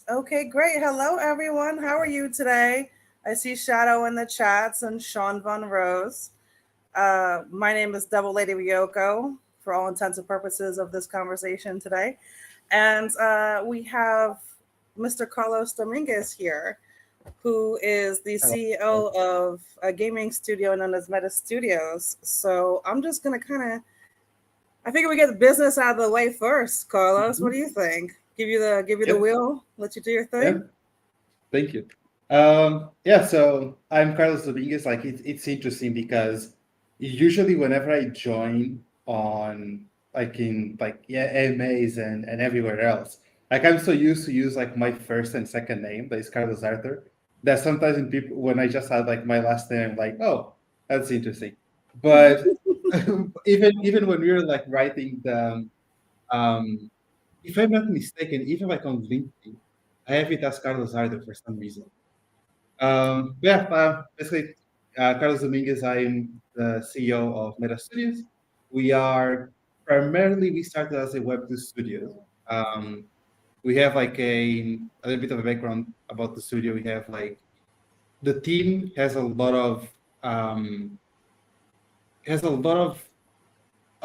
Okay, great. Hello, everyone. How are you today? I see Shadow in the chats and Sean Von Rose. My name is DevilLady Ryoko for all intents and purposes of this conversation today. And we have Mr. Carlos Dominguez here, who is the CEO of a gaming studio known as Meta Studios. So I'm just going to I figure we get the business out of the way first. Carlos, what Mhm. do you think? Give you the Yep. wheel, let you do your Yeah. thing. Thank you. Yeah. So I'm Carlos Dominguez. Like it's interesting because usually whenever I join on AMAs and everywhere else, like I'm so used to use like my first and second name, that is Carlos Arthur, that sometimes in people when I just had like my last name, I'm like, oh, that's interesting. But even when we were like writing um if I'm not mistaken, even like on LinkedIn, I have it as Carlos Ardo for some reason. Basically, Carlos Dominguez, I'm the CEO of Meta Studios. We started as a Web2 studio. Um, we have like a little bit of a background about the studio. We have like the team um, has a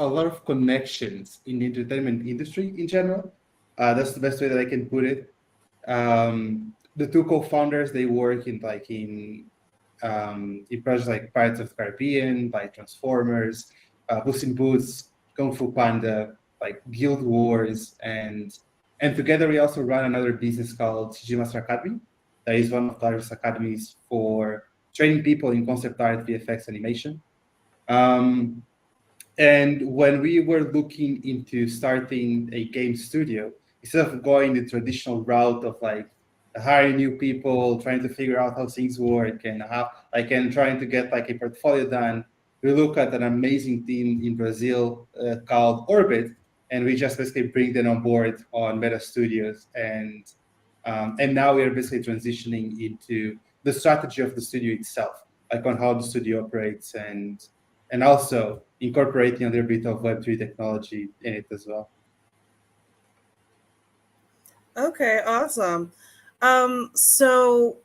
lot of connections in the entertainment industry in general. That's the best way that I can put it. The two co-founders, they work in projects like Pirates of the Caribbean, like Transformers, Puss in Boots, Kung Fu Panda, like Guild Wars, and together we also run another business called CG Master Academy. That is one of the largest academies for training people in concept art, VFX, animation. Um, and when we were looking into starting a game studio, instead of going the traditional route of like hiring new people, trying to figure out how things work and how like and trying to get like a portfolio done, we look at an amazing team in Brazil called Orbit, and we just basically bring them on board on Meta Studios, and now we are basically transitioning into the strategy of the studio itself, like on how the studio operates and also incorporating a little bit of Web3 technology in it as well. Okay, awesome. So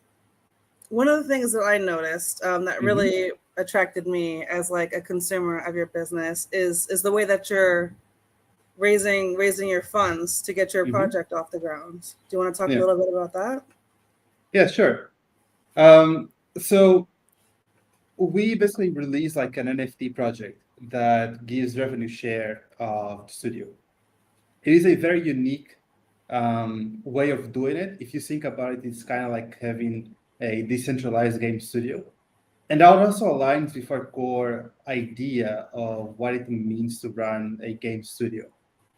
one of the things that I noticed that Hmm. really attracted me as like a consumer of your business is the way that you're raising your funds to get your Hmm. project off the ground. Do you want to talk a Yeah, little bit about that? yeah, sure. So we basically release like an NFT project that gives revenue share of the studio. It is a very unique way of doing it. If you think about it, it's kind of like having a decentralized game studio. And that also aligns with our core idea of what it means to run a game studio.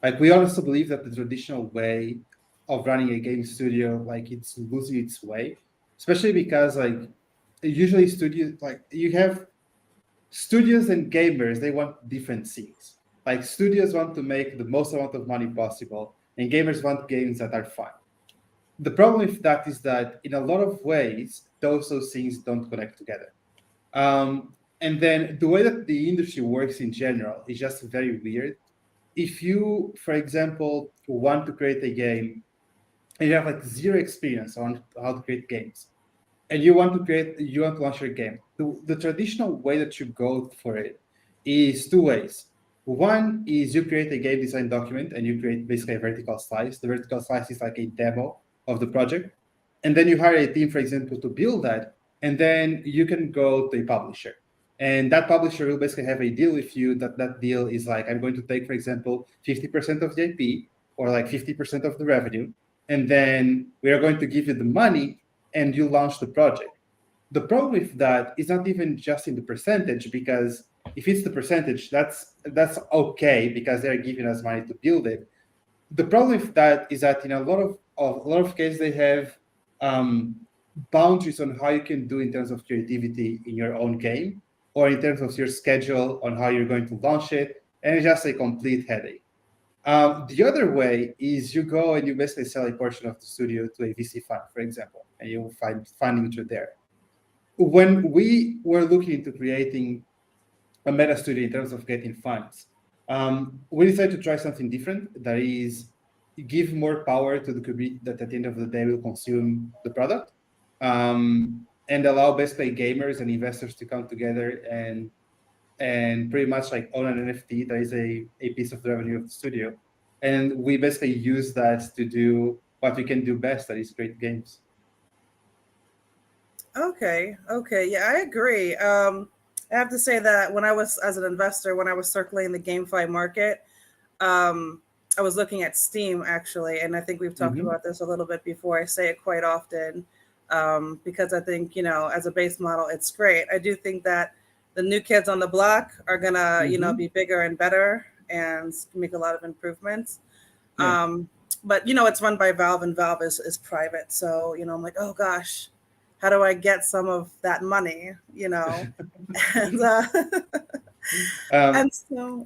Like we also believe that the traditional way of running a game studio, like it's losing its way, especially because like usually studios, like you have studios and gamers, they want different things. Like studios want to make the most amount of money possible, and gamers want games that are fun. The problem with that is that in a lot of ways, those things don't connect together. And then the way that the industry works in general is just very weird. If you, for example, want to create a game and you have like zero experience on how to create games, and you want to launch your game, the traditional way that you go for it is two ways. One is you create a game design document and you create basically a vertical slice. The vertical slice is like a demo of the project, and then you hire a team, for example, to build that, and then you can go to a publisher, and that publisher will basically have a deal with you. That deal is like, I'm going to take, for example, 50% of the IP or like 50% of the revenue, and then we are going to give you the money and you launch the project. The problem with that is not even just in the percentage, because if it's the percentage, that's okay because they're giving us money to build it. The problem with that is that in a lot of cases they have um, boundaries on how you can do in terms of creativity in your own game, or in terms of your schedule on how you're going to launch it, and it's just a complete headache. The other way is you go and you basically sell a portion of the studio to a VC fund, for example, and you will find funding through there. When we were looking into creating a meta studio in terms of getting funds, we decided to try something different. That is, give more power to the community that at the end of the day will consume the product, and allow basically gamers and investors to come together and pretty much like own an NFT that is a piece of the revenue of the studio. And we basically use that to do what we can do best, that is create games. Okay, okay, yeah, I agree. I have to say that when I was as an investor, when I was circling the GameFi market, um, I was looking at Steam actually, and I think we've talked Mm-hmm. about this a little bit before. I say it quite often because I think as a base model, it's great. I do think that the new kids on the block are gonna Mm-hmm. be bigger and better and make a lot of improvements. Yeah. But it's run by Valve, and Valve is private. So I'm like, oh gosh, how do I get some of that money? And um, and so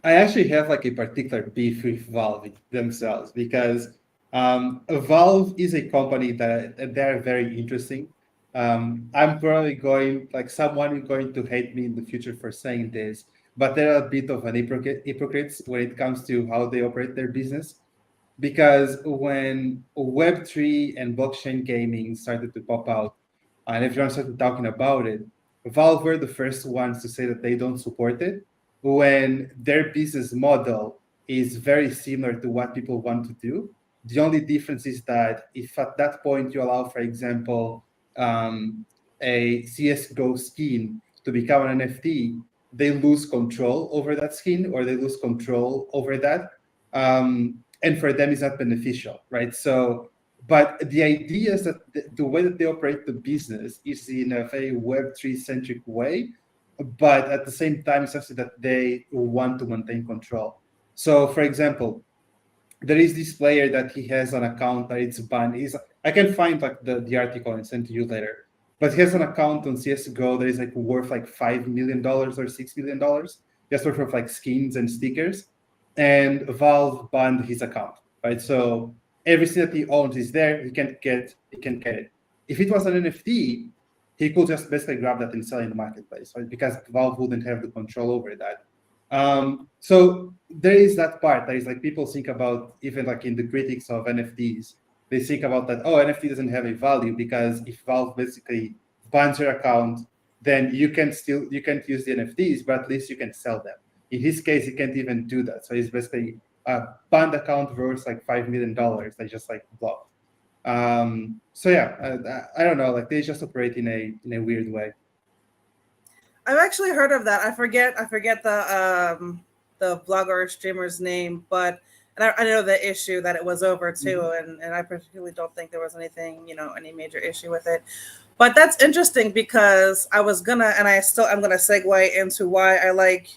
I actually have like a particular beef with Valve themselves because Valve is a company that they're very interesting. I'm probably going like someone is going to hate me in the future for saying this, but they're a bit of an hypocrites when it comes to how they operate their business. Because when Web3 and blockchain gaming started to pop out and everyone started talking about it, Valve were the first ones to say that they don't support it when their business model is very similar to what people want to do. The only difference is that if at that point you allow, for example, a CSGO skin to become an NFT, they lose control over that skin or they lose control over that. And for them, it's not beneficial, right? So, but the idea is that the way that they operate the business is in a very Web3 centric way, but at the same time, it's something that they want to maintain control. So, for example, there is this player that he has an account that it's banned. I can find like the article and send to you later. But he has an account on CSGO that is like worth like $5 million or $6 million, just worth of like skins and stickers. And Valve banned his account, right? So everything that he owns is there. He can get it. If it was an NFT, he could just basically grab that and sell in the marketplace, right? Because Valve wouldn't have the control over that. So there is that part that is like people think about even like in the critics of NFTs, they think about that, oh, NFT doesn't have a value because if Valve basically bans your account, then you can't use the NFTs, but at least you can sell them. In his case, he can't even do that. So he's basically a banned account worth like $5 million. They just like blocked. So yeah, I don't know, like they just operate in a weird way. I've actually heard of that. I forget the blogger or streamer's name, but and I know the issue that it was over too, Mhm. and I particularly don't think there was anything any major issue with it. But that's interesting because I was gonna, and I'm gonna segue into why I like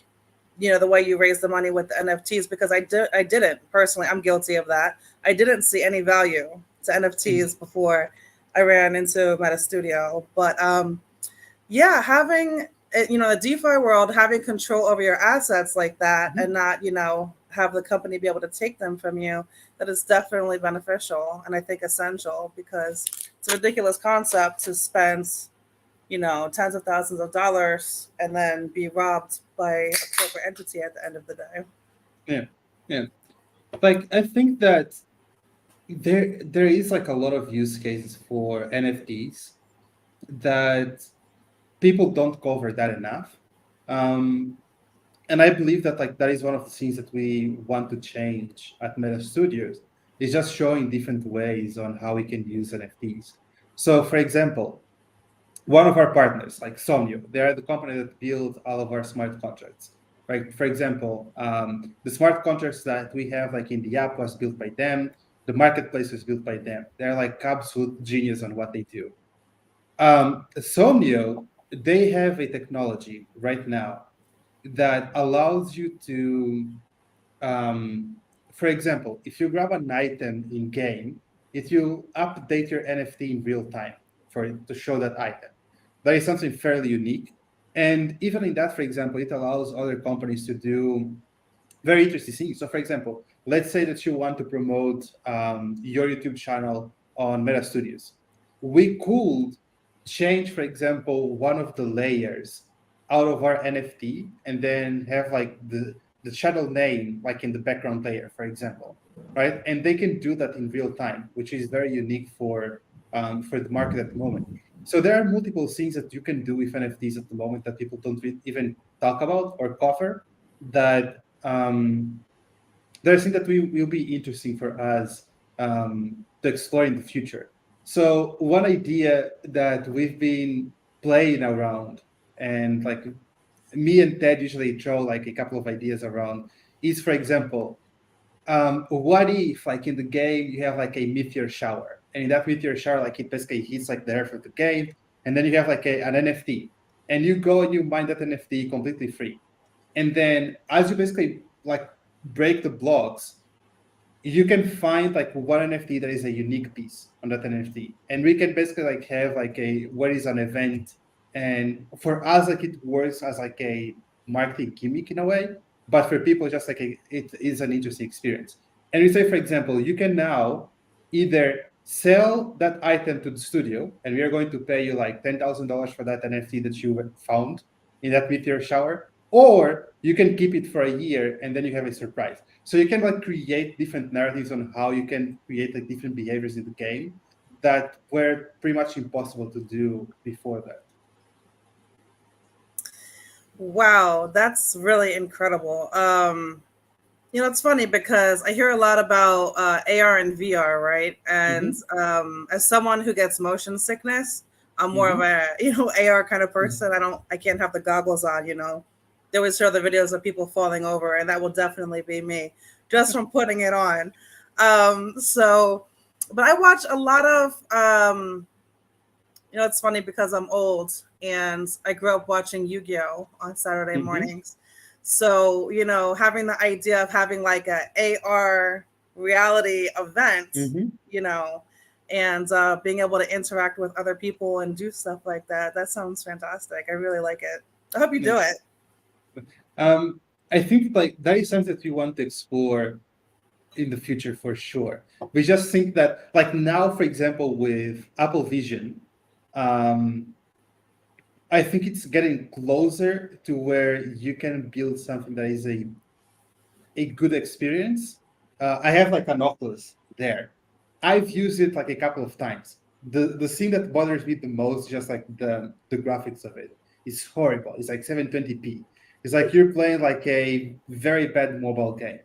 the way you raise the money with the NFTs, because I didn't personally. I'm guilty of that. I didn't see any value to NFTs before I ran into Meta Studio, but yeah, having a DeFi world, having control over your assets like that, and Mhm. not have the company be able to take them from you, that is definitely beneficial and I think essential, because it's a ridiculous concept to spend tens of thousands of dollars and then be robbed by a corporate entity at the end of the day. Yeah, yeah. Like I think that there is like a lot of use cases for NFTs that people don't cover that enough. Um, and I believe that like that is one of the things that we want to change at Meta Studios is just showing different ways on how we can use NFTs. So for example, one of our partners, like Somnio, they are the company that builds all of our smart contracts. Right. For example, the smart contracts that we have, like in the app, was built by them. The marketplace was built by them. They're like absolute genius on what they do. Somnio, they have a technology right now that allows you to um, for example, if you grab an item in game, it will update your NFT in real time for it to show that item. That is something fairly unique. And even in that, for example, it allows other companies to do very interesting things. So, for example, let's say that you want to promote your YouTube channel on Meta Studios. We could change, for example, one of the layers out of our NFT and then have like the channel name like in the background layer, for example. right? And they can do that in real time, which is very unique for the market at the moment. So there are multiple things that you can do with NFTs at the moment that people don't even talk about or cover. That there are things that will be interesting for us to explore in the future. So one idea that we've been playing around, and like me and Ted usually throw like a couple of ideas around, is, for example, what if like in the game you have like a meteor shower, and in that meteor shower, like it basically hits like the earth of the game, and then you have like an NFT, and you go and you mine that NFT completely free, and then as you basically like break the blocks, you can find like one NFT that is a unique piece on that NFT, and we can basically like have like a what is an event, and for us like it works as like a marketing gimmick in a way, but for people just like it is an interesting experience. And we say, for example, you can now either sell that item to the studio, and we are going to pay you like $10,000 for that NFT that you found in that meteor shower, or you can keep it for a year and then you have a surprise. So you can like create different narratives on how you can create like different behaviors in the game that were pretty much impossible to do before that. Wow, that's really incredible. It's funny because I hear a lot about AR and VR, right? And Mm-hmm. as someone who gets motion sickness, I'm more of Mm-hmm. a AR kind of person. I can't have the goggles on. They always show the videos of people falling over, and that will definitely be me just from putting it on. So, but I watch a lot of it's funny because I'm old and I grew up watching Yu-Gi-Oh on Saturday Mm-hmm. mornings. So, having the idea of having like a AR reality event, Mm-hmm. you know, and being able to interact with other people and do stuff like that, that sounds fantastic. I really like it. I hope you do it. Yes. Um, I think like that is something that we want to explore in the future for sure. We just think that like now, for example, with Apple Vision, um, I think it's getting closer to where you can build something that is a good experience. I have like an Oculus there. I've used it like a couple of times. The thing that bothers me the most, just like the graphics of it, is horrible. It's like 720p. It's like you're playing like a very bad mobile game.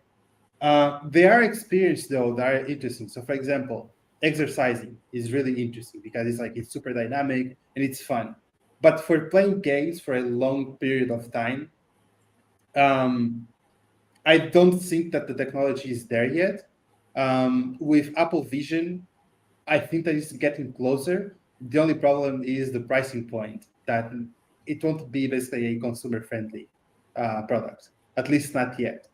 There are experiences though that are interesting. So, for example, exercising is really interesting because it's super dynamic and it's fun. But for playing games for a long period of time, um, I don't think that the technology is there yet. With Apple Vision, I think that it's getting closer. The only problem is the pricing point, that it won't be basically a consumer friendly product, at least not yet.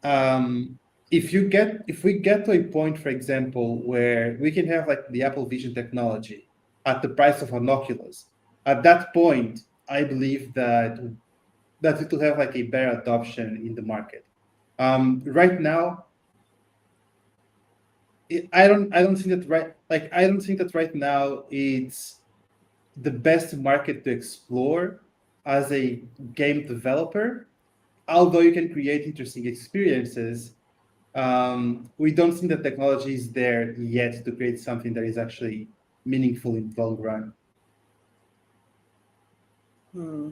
Um, if we get to a point, for example, where we can have like the Apple Vision technology at the price of an Oculus, at that point, I believe that it will have like a better adoption in the market. Right now, I don't think that I don't think that right now it's the best market to explore as a game developer. Although you can create interesting experiences, we don't think the technology is there yet to create something that is actually meaningful in the long run. Hmm.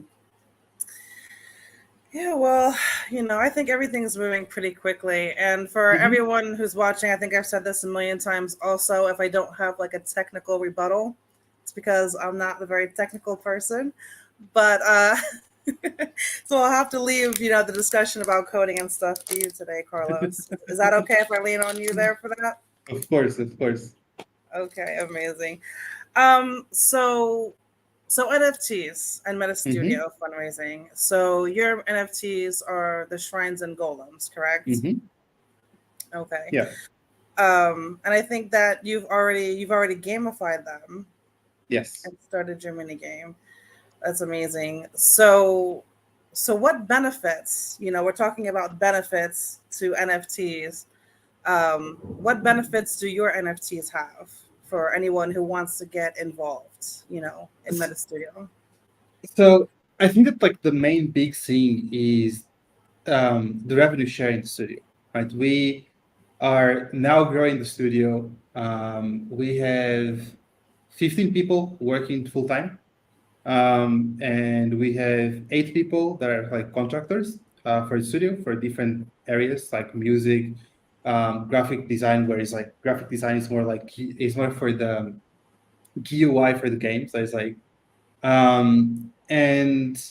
Yeah, well, I think everything's moving pretty quickly. And for Mm-hmm. everyone who's watching, I think I've said this a million times also, if I don't have like a technical rebuttal, it's because I'm not a very technical person. But so I'll have to leave, the discussion about coding and stuff to you today, Carlos. Is that okay if I lean on you there for that? Of course, of course. Okay, amazing. So NFTs and Meta Mm-hmm. Studio fundraising. So your NFTs are the shrines and golems, correct? Mm-hmm. Okay. Yeah. And I think that you've already gamified them Yes. and started your mini game. That's amazing. So what benefits? We're talking about benefits to NFTs. What benefits do your NFTs have for anyone who wants to get involved? In Meta Studio. So I think that like the main big thing is the revenue sharing studio, right? are now growing the studio. We have 15 people working full time, and we have 8 people that are like contractors for the studio for different areas like music, graphic design, where it's like graphic design is more like is more for the GUI for the game. So it's like, and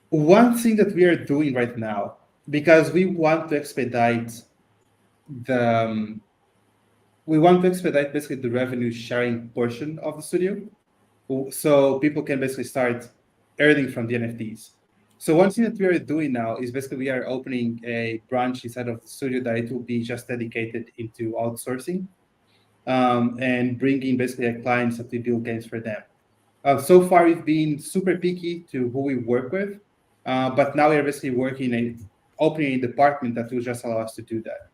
one thing that we are doing right now, because the we want to expedite basically the revenue sharing portion of the studio, so people can basically start earning from the NFTs. So one thing that we are doing now is basically we are opening a branch inside of the studio that it will be just dedicated into outsourcing, and bringing basically clients that we build games for them. So far, we've been super picky to who we work with, but now we're basically opening a department that will just allow us to do that.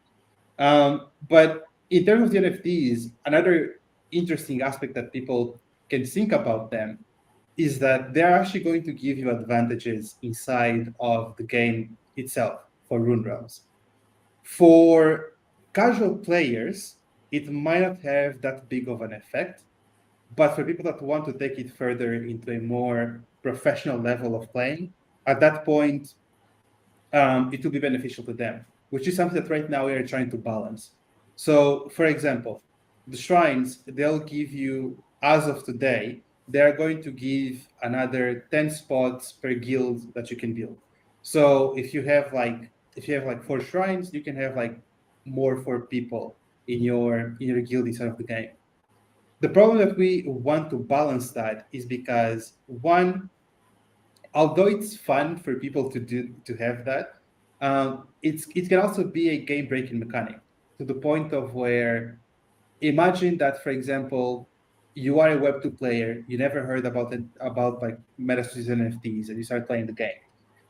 But in terms of the NFTs, another interesting aspect that people can think about them is that they're actually going to give you advantages inside of the game itself for Rune Realms. For casual players, it might not have that big of an effect, but for people that want to take it further into a more professional level of playing, at that point, it will be beneficial to them, which is something that right now we are trying to balance. So, for example, the shrines, they'll give you, as of today, they are going to give another 10 spots per guild that you can build. So if you have like 4 shrines, you can have like more 4 people in your guild inside of the game. The problem that we want to balance that is because one, although it's fun for people to have that, it can also be a game breaking mechanic to the point of where, imagine that, for example, you are a Web 2 player, you never heard about like MetaStreet NFTs, and you start playing the game.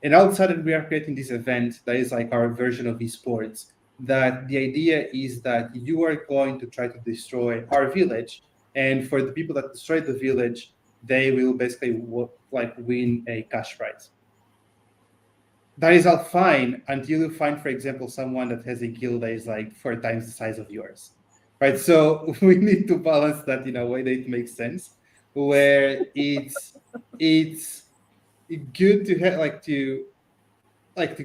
And all of a sudden we are creating this event that is like our version of esports. That the idea is that you are going to try to destroy our village, and for the people that destroy the village, they will basically like win a cash prize. That is all fine until you find, for example, someone that has a guild that is like 4 times the size of yours, right? So we need to balance that in a way that it makes sense, where it's good to have like to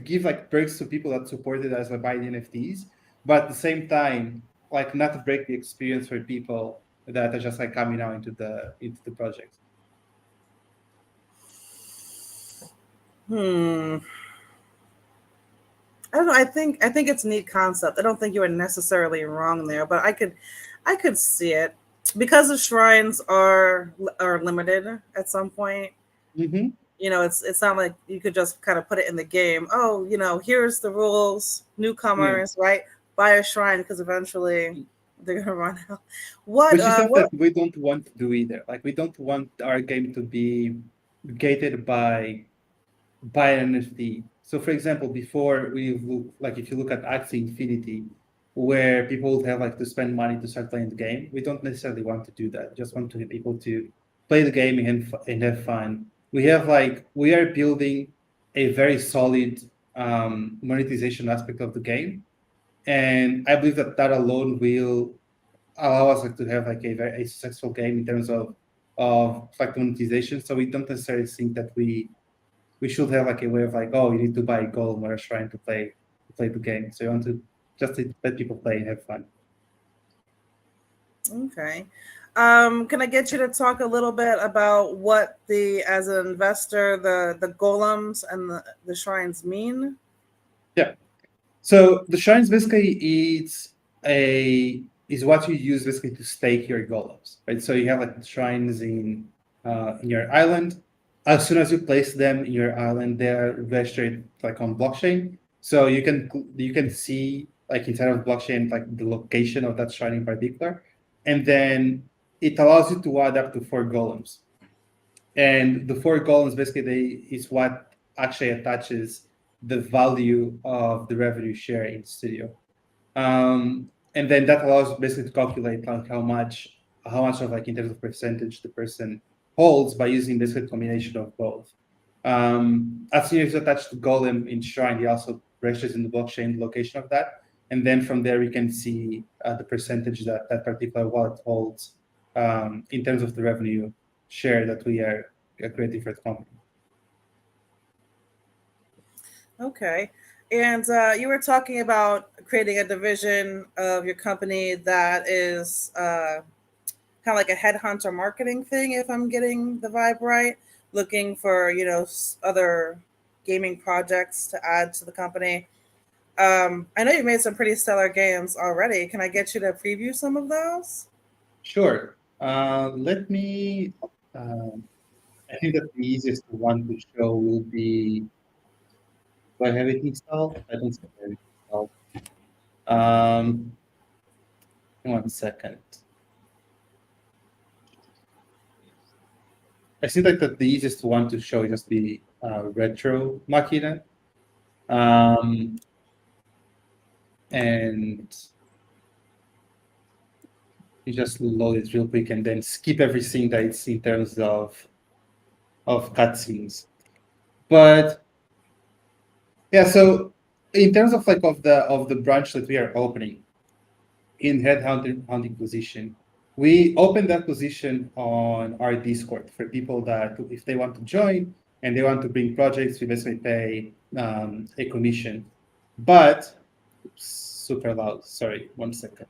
give like perks to people that supported us by buying NFTs, but at the same time, like not to break the experience for people that are just like coming out into the project. Hmm. I don't know. I think it's a neat concept. I don't think you were necessarily wrong there, but I could see it because the shrines are limited at some point. Mm-hmm. You know, it's not like you could just kind of put it in the game. Oh, you know, here's the rules, Yeah. newcomers, right? Buy a shrine because eventually they're gonna run out. Which is something What? that we don't want to do either. Like we don't want our game to be gated by an NFT. So, for example, before we look, like if you look at Axie Infinity, where people would have like to spend money to start playing the game, we don't necessarily want to do that. We just want to get people to play the game and have fun. We are building a very solid monetization aspect of the game, and I believe that that alone will allow us like to have like a very successful game in terms of like monetization. So we don't necessarily think that we should have like a way of like, oh, you need to buy a gold when we're trying to play the game. So you want to just let people play and have fun. Okay. Can I get you to talk a little bit about what as an investor, the golems and the shrines mean? Yeah. So the shrines basically is what you use basically to stake your golems, right? So you have like the shrines in your island. As soon as you place them in your island, they are registered like on blockchain. So you can see like inside of blockchain like the location of that shrine in particular, and then it allows you to add up to 4 golems. And the 4 columns basically is what actually attaches the value of the revenue share in studio. And then that allows basically to calculate like how much of like in terms of percentage the person holds by using this combination of both. As soon as you attach the golem in Shrine, he also registers in the blockchain the location of that. and then from there we can see the percentage that that particular wallet holds in terms of the revenue share that we are creating for the company. Okay. And you were talking about creating a division of your company that is kind of like a headhunter marketing thing, if I'm getting the vibe right, looking for, other gaming projects to add to the company. I know you've made some pretty stellar games already. Can I get you to preview some of those? Sure. Let me. Um, I think that the easiest one to show will be. Do I have it installed? I don't think I have it installed. Um, 1 second. I think like the easiest one to show is just the retro machina. Um, and you just load it real quick and then skip everything that it's in terms of cutscenes. But yeah, so in terms of like of the branch that we are opening in hunting position, we open that position on our Discord for people that if they want to join and they want to bring projects, we basically pay a commission. But oops, super loud. Sorry, 1 second.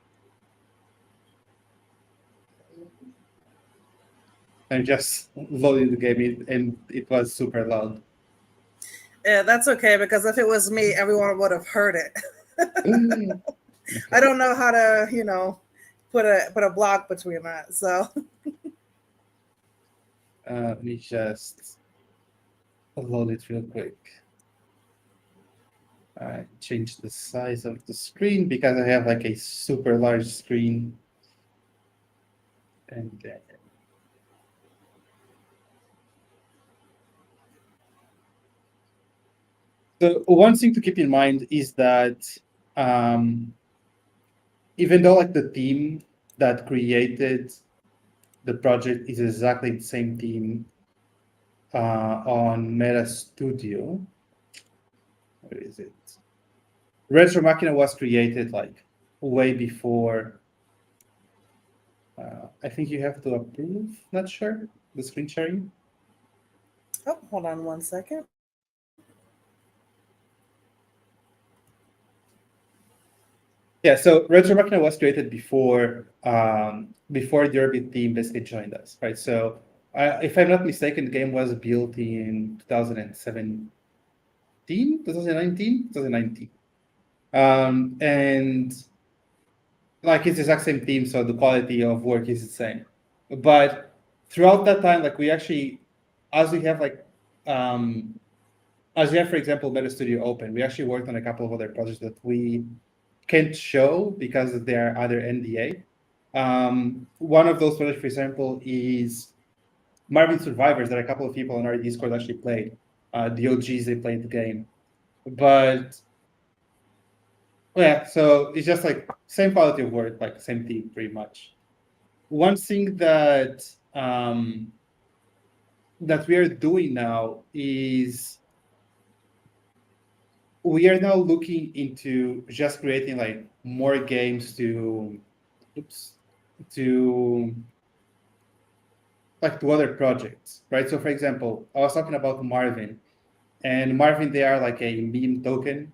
I'm just loading the game and it was super loud. Yeah, that's okay because if it was me, everyone would have heard it. I Okay. don't know how to, put a block between that. So Let me just load it real quick. I change the size of the screen because I have like a super large screen. And then so one thing to keep in mind is that um, even though like the team that created the project is exactly the same team on Meta Studio, where is it? Retro Machina was created like way before. I think you have to approve. Not sure the screen sharing. oh, hold on 1 second. Yeah, so Retro Machina was created before the Orbit team basically joined us, right? So if I'm not mistaken, the game was built in 2017, 2019, 2019. And like it's the exact same team, so the quality of work is the same. But throughout that time, like we actually, as we have like, as we have, for example, Meta Studio Open, we actually worked on a couple of other projects that we can't show because they are under NDA. One of those projects, for example, is Marvel Survivors that a couple of people on our Discord actually played. The OGs, they played the game. But yeah, so it's just like same quality of work, like same team pretty much. One thing that we are doing now is we are now looking into just creating like more games oops, to like to other projects, right? So for example, I was talking about Marvin, and Marvin, they are like a meme token.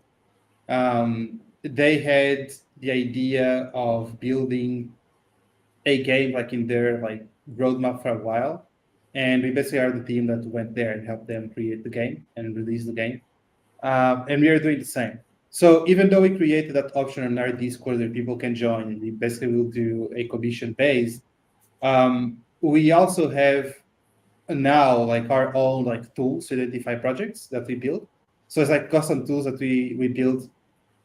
They had the idea of building a game like in their like roadmap for a while, and we basically are the team that went there and helped them create the game and release the game. And we are doing the same. So even though we created that option on our Discord where people can join, and we basically will do a commission base. We also have now like our own like tools to identify projects that we build. So it's like custom tools that we build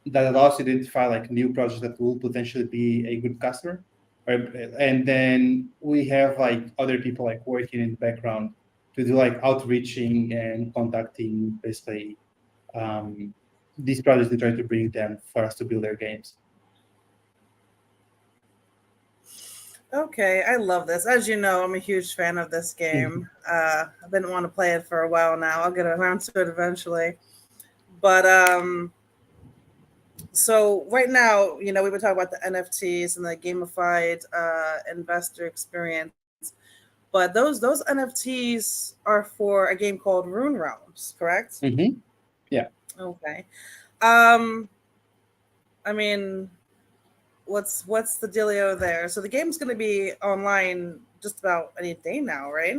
that allows you to identify like new projects that will potentially be a good customer. And then we have like other people like working in the background to do like outreaching and contacting basically these projects to try to bring them for us to build their games. Okay, I love this. As you know, I'm a huge fan of this game. I've been wanting to play it for a while now. I'll get around to it eventually. But So right now, we've been talking about the NFTs and the gamified investor experience, but those NFTs are for a game called Rune Realms, correct? Hmm. Yeah. Okay. Um, I mean, what's the dealio there? So the game's going to be online just about any day now, right?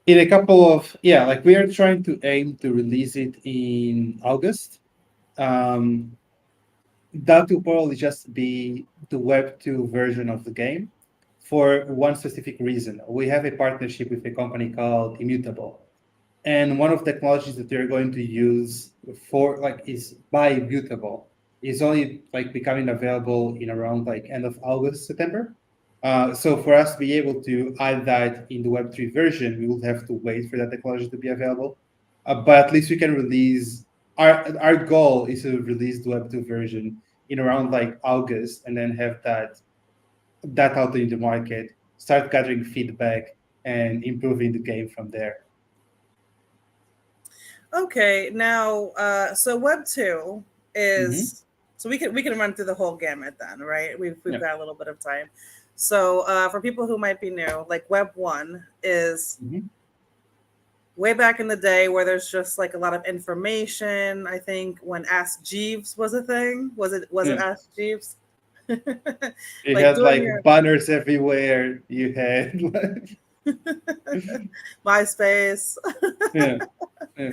In a couple of, yeah, like we are trying to aim to release it in August. Um, that will probably just be the Web2 version of the game for one specific reason. We have a partnership with a company called Immutable. And one of the technologies that they're going to use for like is bi-mutable is only like becoming available in around like end of August, September. So for us to be able to add that in the Web3 version, we will have to wait for that technology to be available. But at least we can release our goal is to release the Web2 version in around like August and then have that out in the market, start gathering feedback and improving the game from there. Okay, now so Web 2 Hmm. is, so we can run through the whole gamut then, right? We've Yeah. got a little bit of time. So for people who might be new, like Web 1 is Hmm. way back in the day where there's just like a lot of information. I think when Ask Jeeves was a thing, was it Yeah. Ask Jeeves? You Like had doing like your banners everywhere. You had MySpace. yeah, yeah.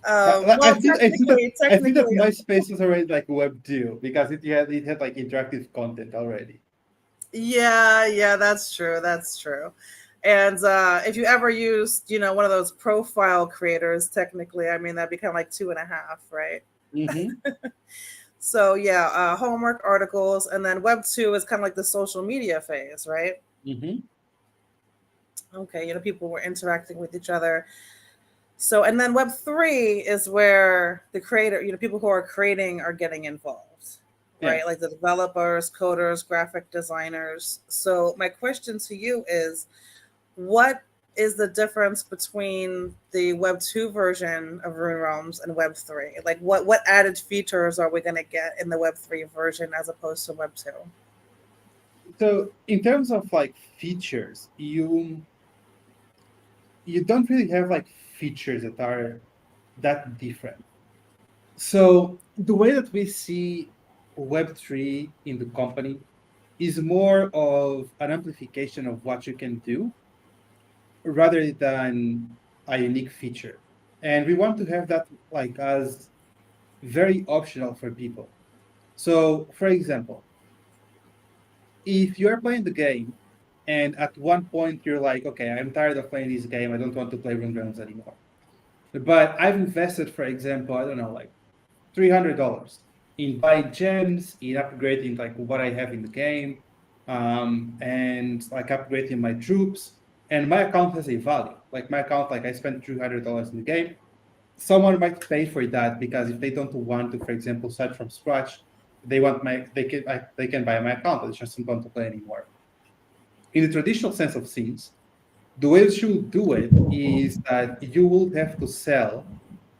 I Well, think I think that technically, MySpace was already like Web2 because it had like interactive content already. yeah, that's true. That's true. And if you ever used, one of those profile creators, technically, I mean, that'd be kind of like two and a half, right? Hmm. So yeah, homework articles, and then Web 2 is kind of like the social media phase, right? Hmm. Okay, people were interacting with each other. So, and then Web 3 is where the creator, people who are creating are getting involved, Yeah. right? Like the developers, coders, graphic designers. So, my question to you is, what is the difference between the Web 2 version of Rune Realms and Web 3? Like, what added features are we going to get in the Web 3 version as opposed to Web 2? So in terms of like features, you don't really have like features that are that different. So the way that we see Web3 in the company is more of an amplification of what you can do rather than a unique feature. And we want to have that like as very optional for people. So, for example, if you're playing the game and at one point you're like, okay, I'm tired of playing this game, I don't want to play Rune Realms anymore. But I've invested, for example, I don't know, like $300 in buying gems, in upgrading like what I have in the game, and like upgrading my troops. And my account has a value. Like my account, like I spent $300 in the game. Someone might pay for that because if they don't want to, for example, start from scratch, they can buy my account. They just don't want to play anymore. In the traditional sense of things, the way that you do it is that you will have to sell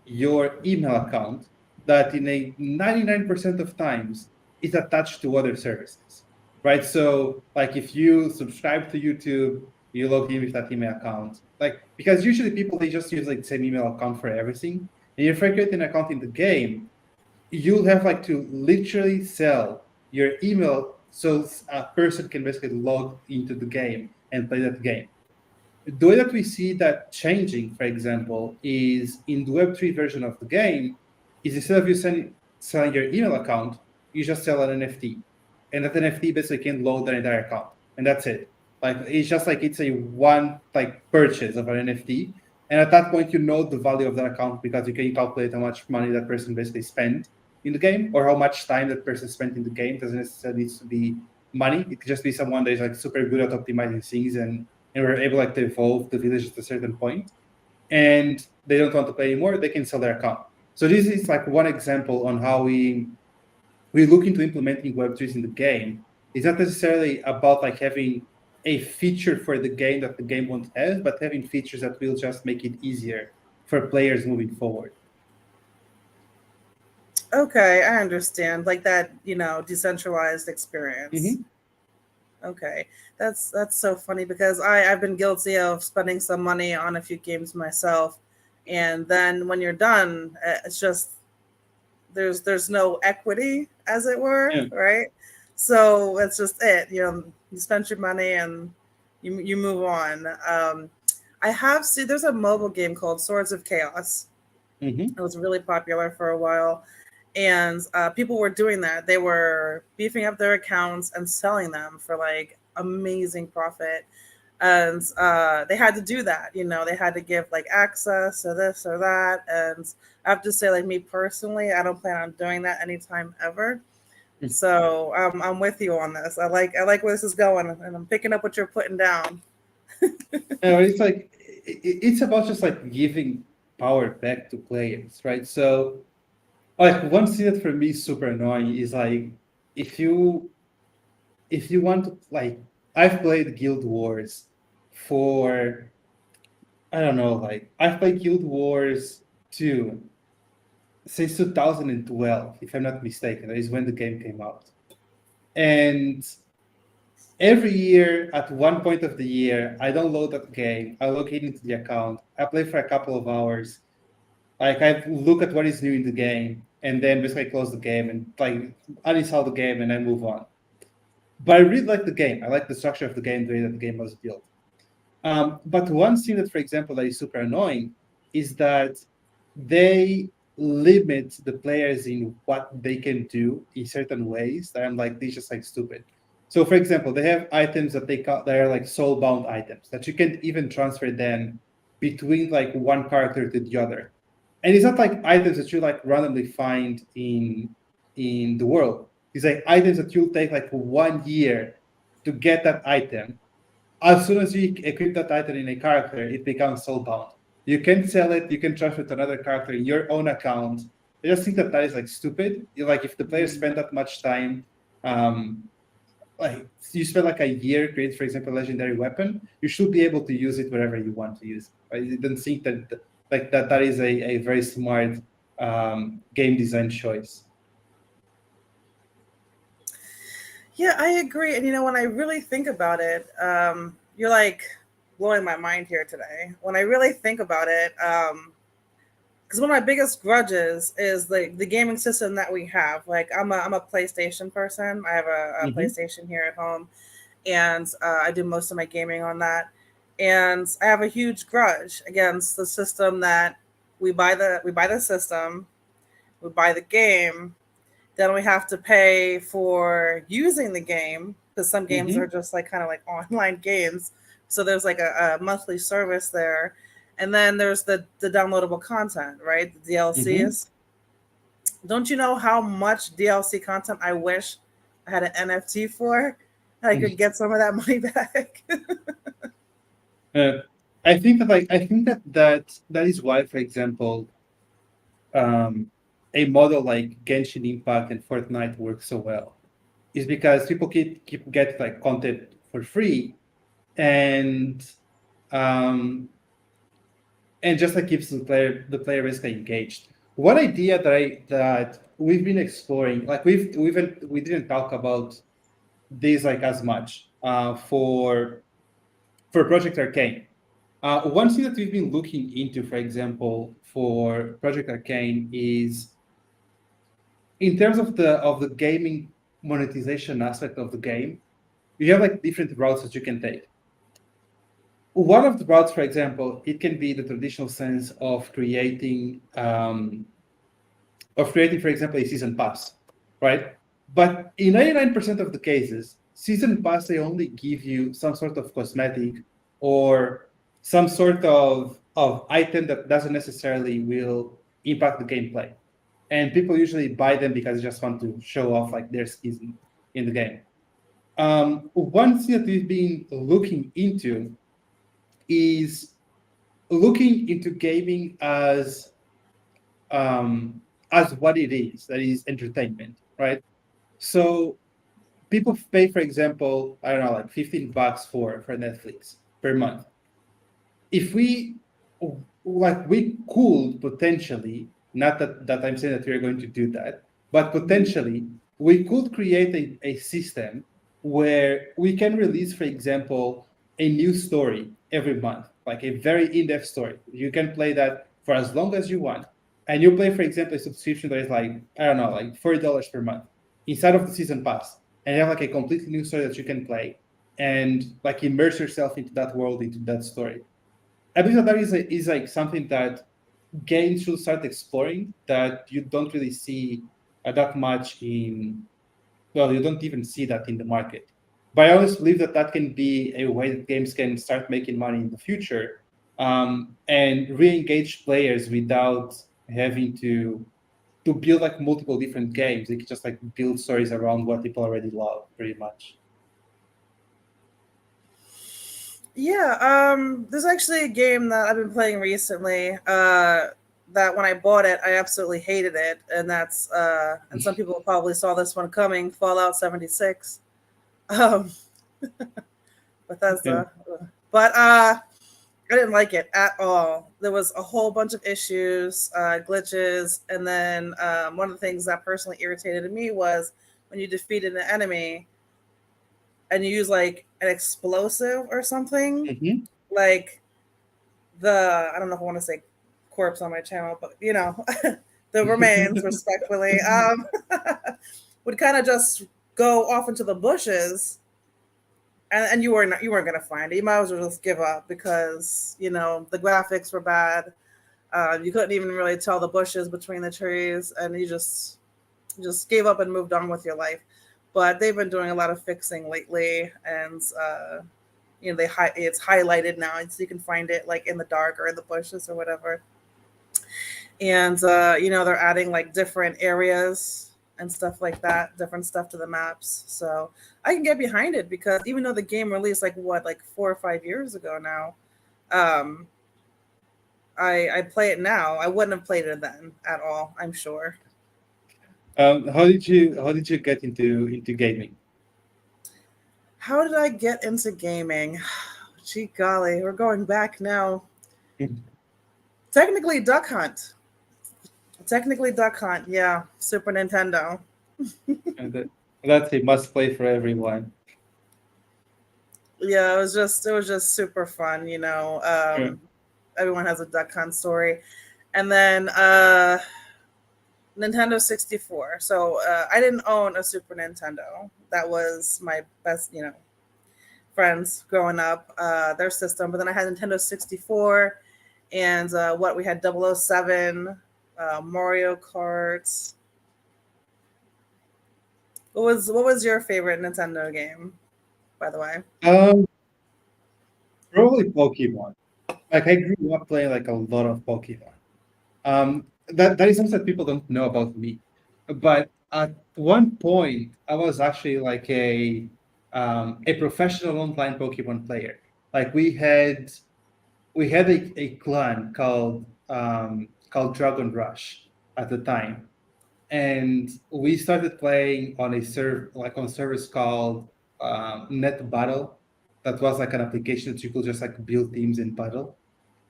your email account that in a 99% of times is attached to other services, right? So like if you subscribe to YouTube, you log in with that email account, like because usually people they just use like the same email account for everything. And if you create an account in the game, you'll have like to literally sell your email so a person can basically log into the game and play that game. The way that we see that changing, for example, is in the Web3 version of the game, is instead of you selling your email account, you just sell an NFT. And that NFT basically can load the entire account. And that's it. Like it's just like it's a one like purchase of an NFT. And at that point, you know the value of that account because you can calculate how much money that person basically spent in the game or how much time that person spent in the game. It doesn't necessarily need to be money. It could just be someone that is like super good at optimizing things and we're able like to evolve the village at a certain point and they don't want to play anymore, they can sell their account. So this is like one example on how we look into implementing Web3s in the game. It's not necessarily about like having a feature for the game that the game won't have, but having features that will just make it easier for players moving forward. Okay, I understand. Like that, decentralized experience. Hmm. Okay, that's so funny because I've been guilty of spending some money on a few games myself, and then when you're done, it's just there's no equity, as it were, Yeah. right? So that's just it. You spent your money and you move on. I have seen there's a mobile game called Swords of Chaos. Hmm. It was really popular for a while, and people were doing that. They were beefing up their accounts and selling them for like amazing profit. And they had to do that. They had to give like access to this or that. And I have to say, like me personally, I don't plan on doing that anytime ever. So I'm with you on this. I like where this is going, and I'm picking up what you're putting down. It's like it's about just like giving power back to players, right? So like one thing that for me is super annoying is like if you if you want to like I've played Guild Wars for I don't know, like I've played Guild Wars 2 since 2012, if I'm not mistaken. That is when the game came out. And every year, at one point of the year, I download that game, I log in into the account, I play for a couple of hours, like I look at what is new in the game, and then basically close the game and like uninstall the game and then move on. But I really like the game. I like the structure of the game, the way that the game was built. But one thing that, for example, that is super annoying is that they limit the players in what they can do in certain ways that I'm like, these just like stupid. So, for example, they have items that that are like soul-bound items that you can't even transfer them between like one character to the other. And it's not like items that you like randomly find in the world. It's like items that you'll take like 1 year to get that item. As soon as you equip that item in a character, it becomes soulbound. You can sell it, you can transfer it to another character in your own account. I just think that that is like stupid. Like if the players spend that much time, um, like you spend like a year creating, for example, a legendary weapon, you should be able to use it wherever you want to use it. I don't think that like that is a very smart game design choice. Yeah, I agree. And when I really think about it, you're like blowing my mind here today. When I really think about it, because one of my biggest grudges is the gaming system that we have. Like I'm a PlayStation person. I have a Hmm. PlayStation here at home, and I do most of my gaming on that. And I have a huge grudge against the system that we buy the system, we buy the game, then we have to pay for using the game because some games are Hmm. just like kind of like online games. So there's like a monthly service there. And then there's the downloadable content, right? The Hmm. DLCs. Don't you know how much DLC content I wish I had an NFT for? I could get some of that money back. Uh, I think that is why, for example, um, a model like Genshin Impact and Fortnite work so well is because people keep get like content for free and um, and just like keeps the player basically engaged. One idea that we've been exploring, like we didn't talk about this like as much for Project Arcane. One thing that we've been looking into, for example, for Project Arcane is in terms of the gaming monetization aspect of the game, you have like different routes that you can take. One of the routes, for example, it can be the traditional sense of creating, for example, a season pass, right? But in 99% of the cases, season pass they only give you some sort of cosmetic or some sort of item that doesn't necessarily will impact the gameplay. And people usually buy them because they just want to show off like their skills in the game. One thing that we've been looking into is looking into gaming as what it is, that is entertainment, right? So people pay, for example, I don't know, like $15 for Netflix per month. If we like we could potentially Not that I'm saying that we're going to do that, but potentially we could create a system where we can release, for example, a new story every month, like a very in-depth story. You can play that for as long as you want. And you play, for example, a subscription that is like, I don't know, like $40 per month inside of the season pass. And you have like a completely new story that you can play and like immerse yourself into that world, into that story. I believe that is like something that games should start exploring that you don't really see that much in, well, you don't even see that in the market. But I always believe that that can be a way that games can start making money in the future, and re-engage players without having to build like multiple different games. They can just like build stories around what people already love, pretty much. Yeah, there's actually a game that I've been playing recently. That when I bought it, I absolutely hated it, and that's and some people probably saw this one coming. Fallout 76. Um, Yeah. Bethesda, but I didn't like it at all. There was a whole bunch of issues, glitches, and then one of the things that personally irritated me was when you defeated an enemy and you use like an explosive or something, Mhm. like I don't know if I want to say corpse on my channel, but you know, the remains, respectfully, would kind of just go off into the bushes, and you weren't gonna find it. You might as well just give up because you know the graphics were bad. You couldn't even really tell the bushes between the trees, and you just gave up and moved on with your life. But they've been doing a lot of fixing lately, and you know it's highlighted now, and so you can find it like in the dark or in the bushes or whatever. And you know they're adding like different areas and stuff like that, different stuff to the maps. So I can get behind it because even though the game released like 4 or 5 years ago now, um, I play it now. I wouldn't have played it then at all, I'm sure. How did you get into gaming? How did I get into gaming? Gee golly, we're going back now. Technically, Duck Hunt. Technically, Duck Hunt. Yeah, Super Nintendo. And that's a must play for everyone. Yeah, it was just super fun. You know, Yeah. everyone has a Duck Hunt story, and then Nintendo 64. So I didn't own a Super Nintendo. That was my best, you know, friends growing up, their system. But then I had Nintendo 64, and what we had 007, Mario Kart. What was your favorite Nintendo game, by the way? Um, Probably Pokemon. Like I grew up playing like a lot of Pokemon. That is something that people don't know about me. But at one point, I was actually like a professional online Pokemon player. Like we had a clan called Dragon Rush at the time, and we started playing on a on servers called Net Battle. That was like an application that you could just like build teams in battle.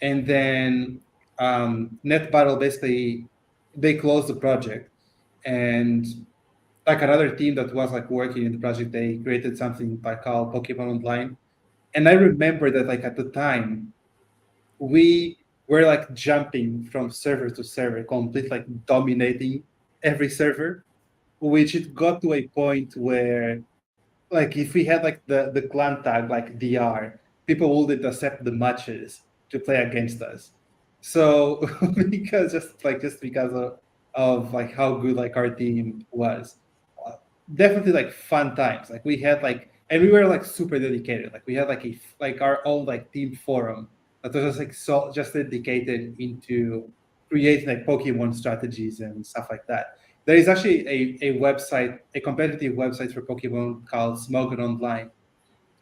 And then Net Battle basically they closed the project, and like another team that was like working in the project, they created something by called Pokemon Online. And I remember that like at the time we were like jumping from server to server, complete like dominating every server, which it got to a point where like if we had like the clan tag like DR, people wouldn't accept the matches to play against us. So just because of like how good like our team was, uh, definitely like fun times. Like we had like and we were like super dedicated. Like we had like like our own like team forum that was just like so just dedicated into creating like Pokemon strategies and stuff like that. There is actually a website, a competitive website for Pokemon called Smogon Online.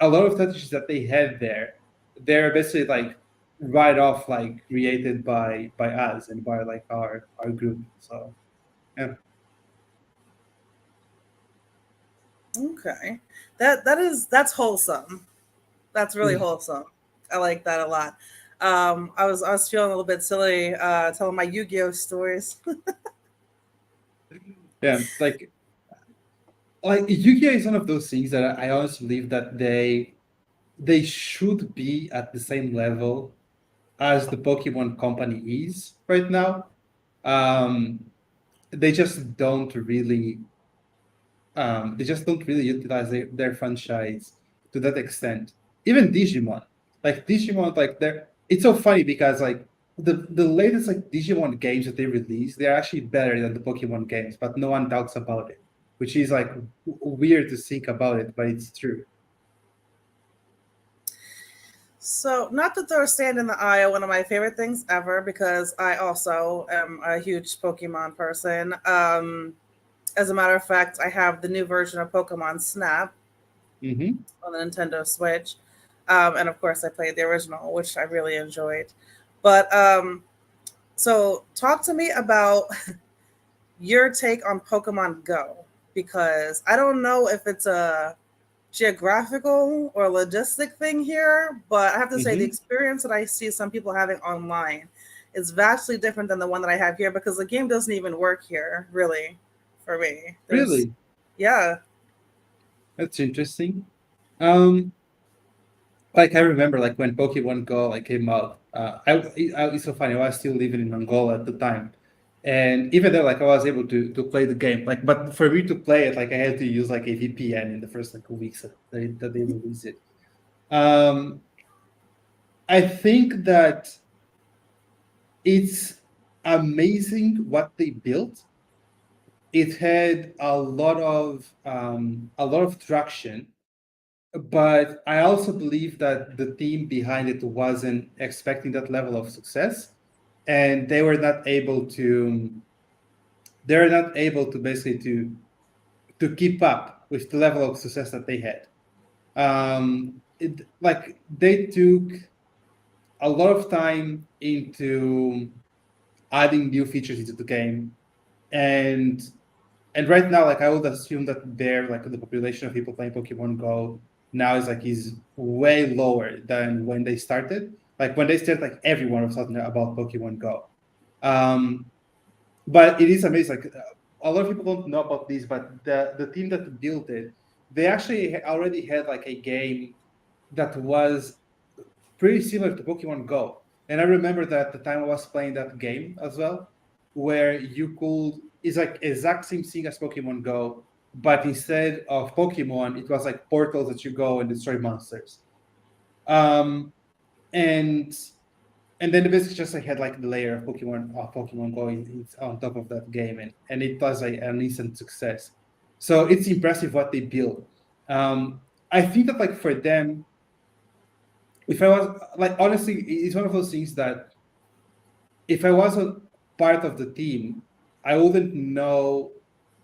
A lot of strategies that they have there, they're basically like right off like created by us and by like our group. So yeah. Okay, that's wholesome. That's really wholesome. I like that a lot. I was feeling a little bit silly telling my Yu-Gi-Oh stories. Yeah, like Yu-Gi-Oh is one of those things that I honestly believe that they should be at the same level as the Pokemon Company is right now. Um, they just don't really utilize their franchise to that extent. Even Digimon, like they're it's so funny because like the latest like Digimon games that they release, they're actually better than the Pokemon games, but no one talks about it, which is like weird to think about it, but it's true. So, not to throw sand in the eye of one of my favorite things ever, because I also am a huge Pokemon person. As a matter of fact, I have the new version of Pokemon Snap Mm-hmm. on the Nintendo Switch. And of course, I played the original, which I really enjoyed. But so, talk to me about your take on Pokemon Go, because I don't know if it's a geographical or logistic thing here, but I have to say the Mm-hmm. experience that I see some people having online is vastly different than the one that I have here, because the game doesn't even work here, really, for me. There's, Really, yeah. that's interesting. Um, like I remember like when Pokemon Go like came out, it's so funny. I was still living in Angola at the time, and even though like I was able to play the game, like but for me to play it, like I had to use like a VPN in the first like weeks that they released it. Um, I think that it's amazing what they built. It had a lot of traction, but I also believe that the team behind it wasn't expecting that level of success, and they're not able to basically to keep up with the level of success that they had. Like they took a lot of time into adding new features into the game, and right now, like I would assume that the population of people playing Pokemon Go now is way lower than when they started. Like when they started, like everyone was talking about Pokemon Go. Um, but it is amazing. Like a lot of people don't know about this, but the team that built it, they actually already had like a game that was pretty similar to Pokemon Go. And I remember that at the time I was playing that game as well, where you could it's like exact same thing as Pokemon Go, but instead of Pokemon, it was like portals that you go and destroy monsters. Um, and then the basically just like had like the layer of Pokemon Go on top of that game, and it was like an instant success. So it's impressive what they built. Um, I think that like for them, if I was like honestly, it's one of those things that if I wasn't part of the team, I wouldn't know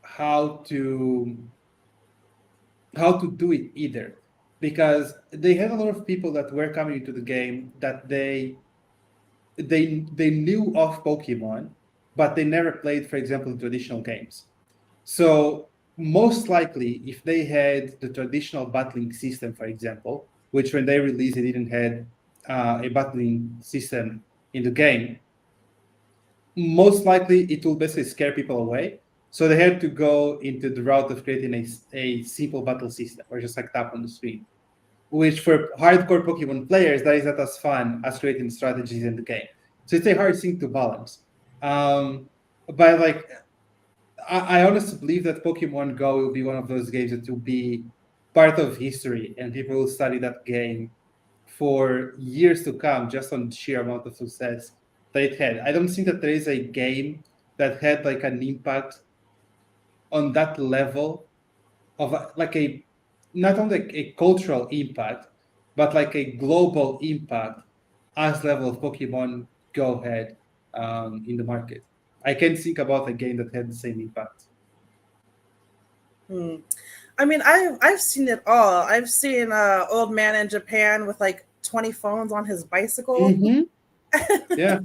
how to how to do it either, because they had a lot of people that were coming into the game that they knew of Pokemon, but they never played, for example, the traditional games. So most likely, if they had the traditional battling system, for example, which when they released it didn't had a battling system in the game, most likely it will basically scare people away. So they had to go into the route of creating a simple battle system or just like tap on the screen, which for hardcore Pokemon players, that is not as fun as creating strategies in the game. So it's a hard thing to balance. But like, I honestly believe that Pokemon Go will be one of those games that will be part of history and people will study that game for years to come just on sheer amount of success that it had. I don't think that there is a game that had like an impact on that level of like a not only a cultural impact, but like a global impact as level of Pokemon Go had in the market. I can't think about a game that had the same impact. Hmm. I mean, I've seen it all. I've seen old man in Japan with like 20 phones on his bicycle, Mm-hmm. Yeah,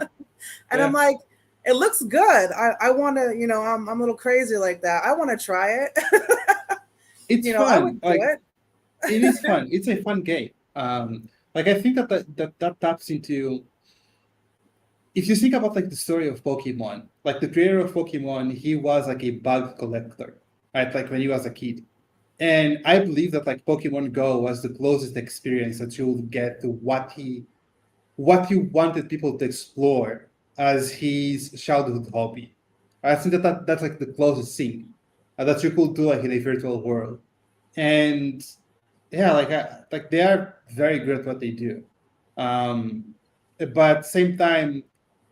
and I'm yeah. like, it looks good. I want to, I'm a little crazy like that. I want to try it. It's I would fun. do Like it. it is fun. It's a fun game. Like I think that that taps into if you think about like the story of Pokemon, like the creator of Pokemon, he was like a bug collector, right? Like when he was a kid. And I believe that like Pokemon Go was the closest experience that you'll get to what he wanted people to explore as his childhood hobby. I think that's like the closest thing that you could do like in a virtual world. And yeah, like they are very good at what they do. Um, but at the same time,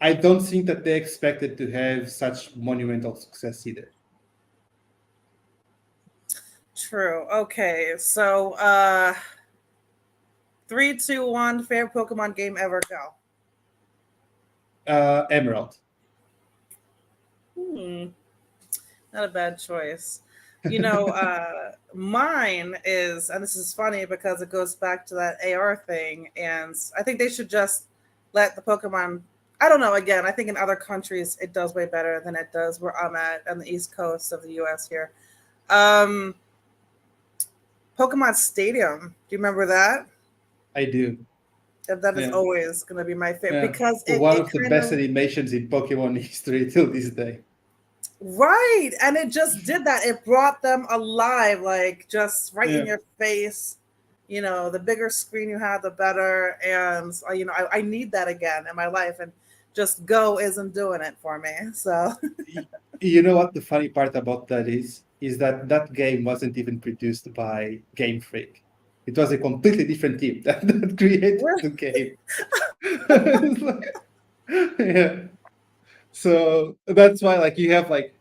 I don't think that they expected to have such monumental success either. True. Okay. So, 3, 2, 1. Favorite Pokemon game ever? Go. Emerald. Hmm. Not a bad choice. Mine is, and this is funny because it goes back to that AR thing, and I think they should just let the Pokemon. I don't know. Again, I think in other countries it does way better than it does where I'm at on the East Coast of the U.S. here. Um, Pokemon Stadium. Do you remember that? I do. That is Yeah. always going to be my favorite Yeah. because it, One it of the kind best of animations in Pokemon history till this day. right, and it just did that. It brought them alive, like just right in Yeah. your face. The bigger screen you have, the better. And I need that again in my life, and just Go isn't doing it for me. So You know what the funny part about that is that that game wasn't even produced by Game Freak. It was a completely different team that created the game. It's yeah. So that's why like you have like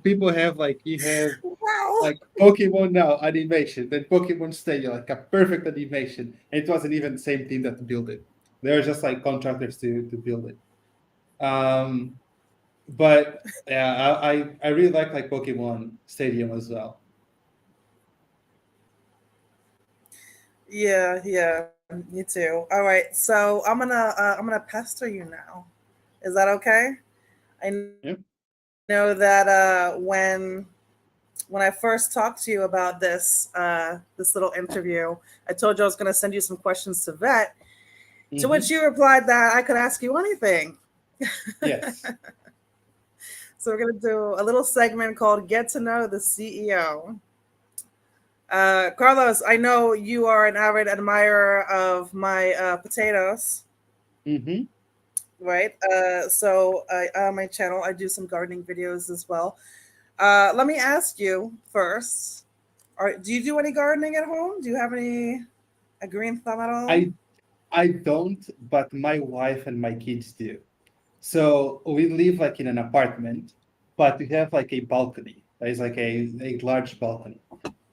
people have like you have wow. like Pokemon Now animation, then Pokemon Stadium, like a perfect animation. And it wasn't even the same team that built it. They were just like contractors to build it. Um, but yeah, I really like Pokemon Stadium as well. Yeah, yeah, me too. All right, so I'm gonna pester you now. Is that okay? I Yeah. know that when I first talked to you about this little interview, I told you I was going to send you some questions to vet. To which Hmm. you replied that I could ask you anything. Yes. So we're going to do a little segment called "Get to Know the CEO." Carlos, I know you are an avid admirer of my potatoes, Hmm. right? So on my channel, I do some gardening videos as well. Let me ask you first. Do you do any gardening at home? Do you have a green thumb at all? I I don't, but my wife and my kids do. So we live like in an apartment, but we have like a balcony. There's like a large balcony.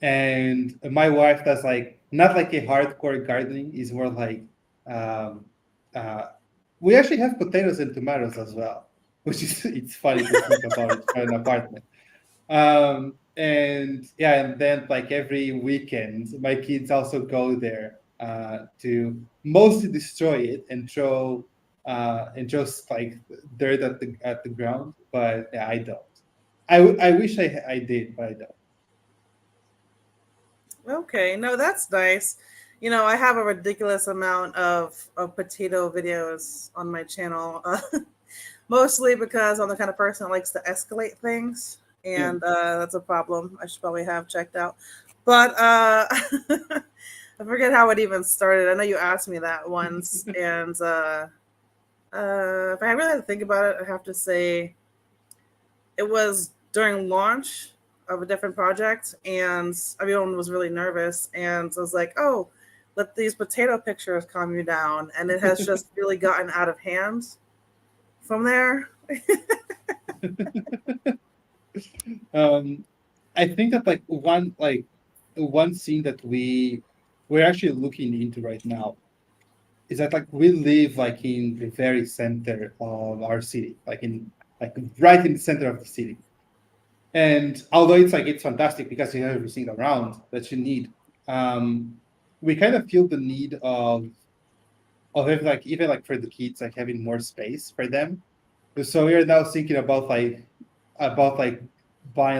And my wife does like not like a hardcore gardening, is more like um uh we actually have potatoes and tomatoes as well, which is it's funny to think about it for an apartment. And yeah, and then like every weekend, my kids also go there to mostly destroy it and just like dirt at the ground. But yeah, I don't. I wish I did, but I don't. Okay, no, that's nice. I have a ridiculous amount of potato videos on my channel, mostly because I'm the kind of person that likes to escalate things, Yeah. and that's a problem I should probably have checked out. But I forget how it even started. I know you asked me that once, and if I really had to think about it, I have to say it was during launch of a different project, and everyone was really nervous. And I was like, "Oh, let these potato pictures calm you down." And it has just really gotten out of hand from there. um, I think that one scene that we're actually looking into right now is that like we live like in the very center of our city, like right in the center of the city. And although it's fantastic because you have everything around that you need, um, we kind of feel the need of having like even like for the kids like having more space for them. So we are now thinking about buying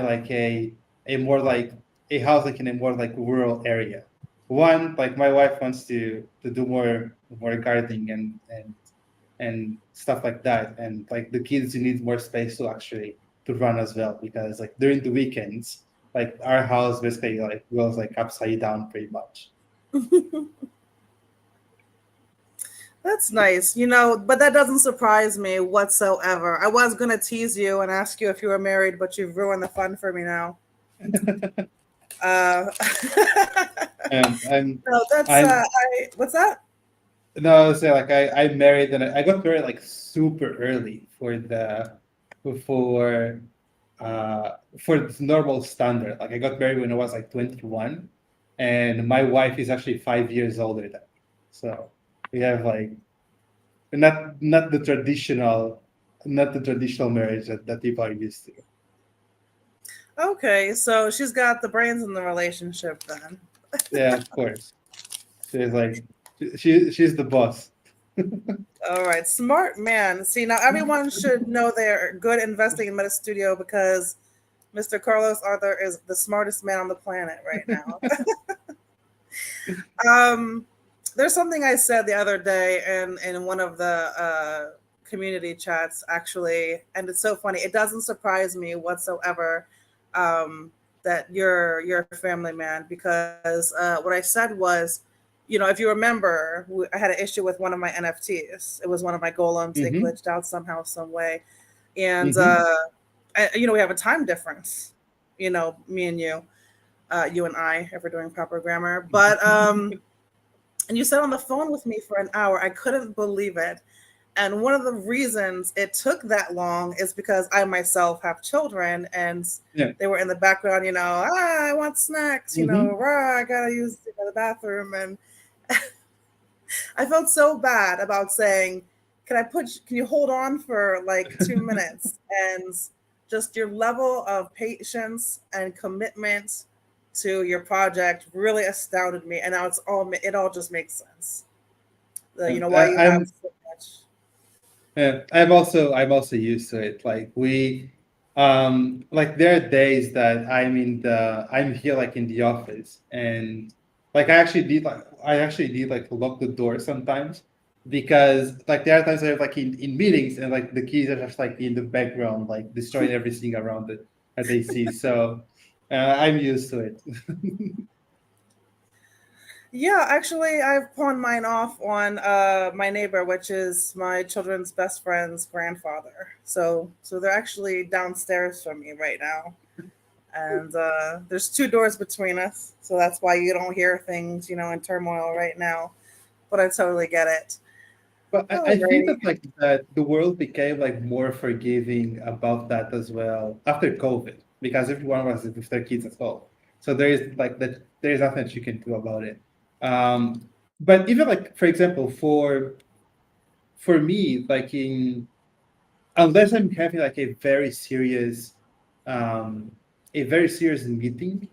like a more like a house like in a more like rural area. One, like my wife wants to do more gardening and stuff like that. And like the kids need more space to actually to run as well, because like during the weekends, like our house basically like goes like upside down pretty much. That's nice, but that doesn't surprise me whatsoever. I was gonna tease you and ask you if you were married, but you've ruined the fun for me now. Uh, And no, that's I'm what's that? no, I was saying like I married and I got married like super early for for the normal standard. Like I got married when I was like 21, and my wife is actually 5 years older than me. So we have like not the traditional marriage that people are used to. Okay, so she's got the brains in the relationship then. Yeah, of course. She's like she's the boss. All right, smart man. See, now everyone should know they're good investing in Meta Studio because Mr. Carlos Arthur is the smartest man on the planet right now. um, there's something I said the other day in one of the community chats, actually, and it's so funny. It doesn't surprise me whatsoever that you're a family man because what I said was, if you remember, I had an issue with one of my NFTs. It was one of my golems. It Mm-hmm. glitched out somehow, some way, and Mm-hmm. we have a time difference. Me and you and I, if we're doing proper grammar. But and you sat on the phone with me for an hour. I couldn't believe it. And one of the reasons it took that long is because I myself have children and Yeah. they were in the background, I want snacks, Mm-hmm. rah, I gotta use the bathroom. And I felt so bad about saying, can you hold on for like 2 minutes? And just your level of patience and commitment to your project really astounded me. And now it all just makes sense. Why you have I'm so much. Yeah, I'm also used to it. Like we like there are days that I'm here like in the office, and like I actually need like to lock the door sometimes, because like there are times I have like in meetings, and like the keys are just like in the background like destroying everything around it that they see. So I'm used to it. Yeah, actually, I've pawned mine off on my neighbor, which is my children's best friend's grandfather. So they're actually downstairs from me right now, and there's two doors between us, so that's why you don't hear things, in turmoil right now. But I totally get it. But I think Alrighty. that like that the world became like more forgiving about that as well after COVID, because everyone was with their kids at home. So there is like that there is nothing that you can do about it. Um, but even like for example, for me, like in unless I'm having like um a very serious meeting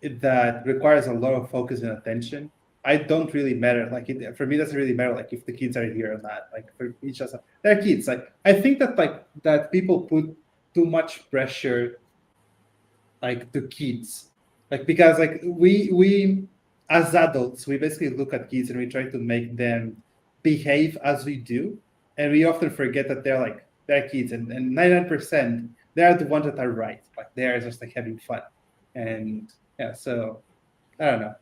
that requires a lot of focus and attention, I don't really matter. Like for me, it doesn't really matter. Like if the kids are here or not. Like for each of them, they're kids. Like I think that like that people put too much pressure like to kids, like because like we as adults we basically look at kids and we try to make them behave as we do, and we often forget that they're kids, and 99% they are the ones that are right. Like they are just like having fun, and yeah. So I don't know.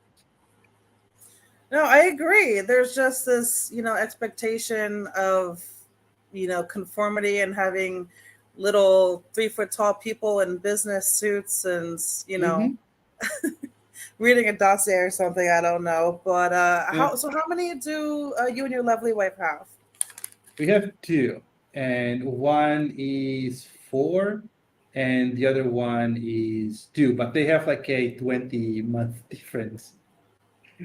No, I agree. There's just this, expectation of, conformity and having little 3 foot tall people in business suits and, Mm-hmm. reading a dossier or something. I don't know. But Yeah, how many do you and your lovely wife have? we have two, and one is 4, and the other one is 2. But they have like a 20-month difference,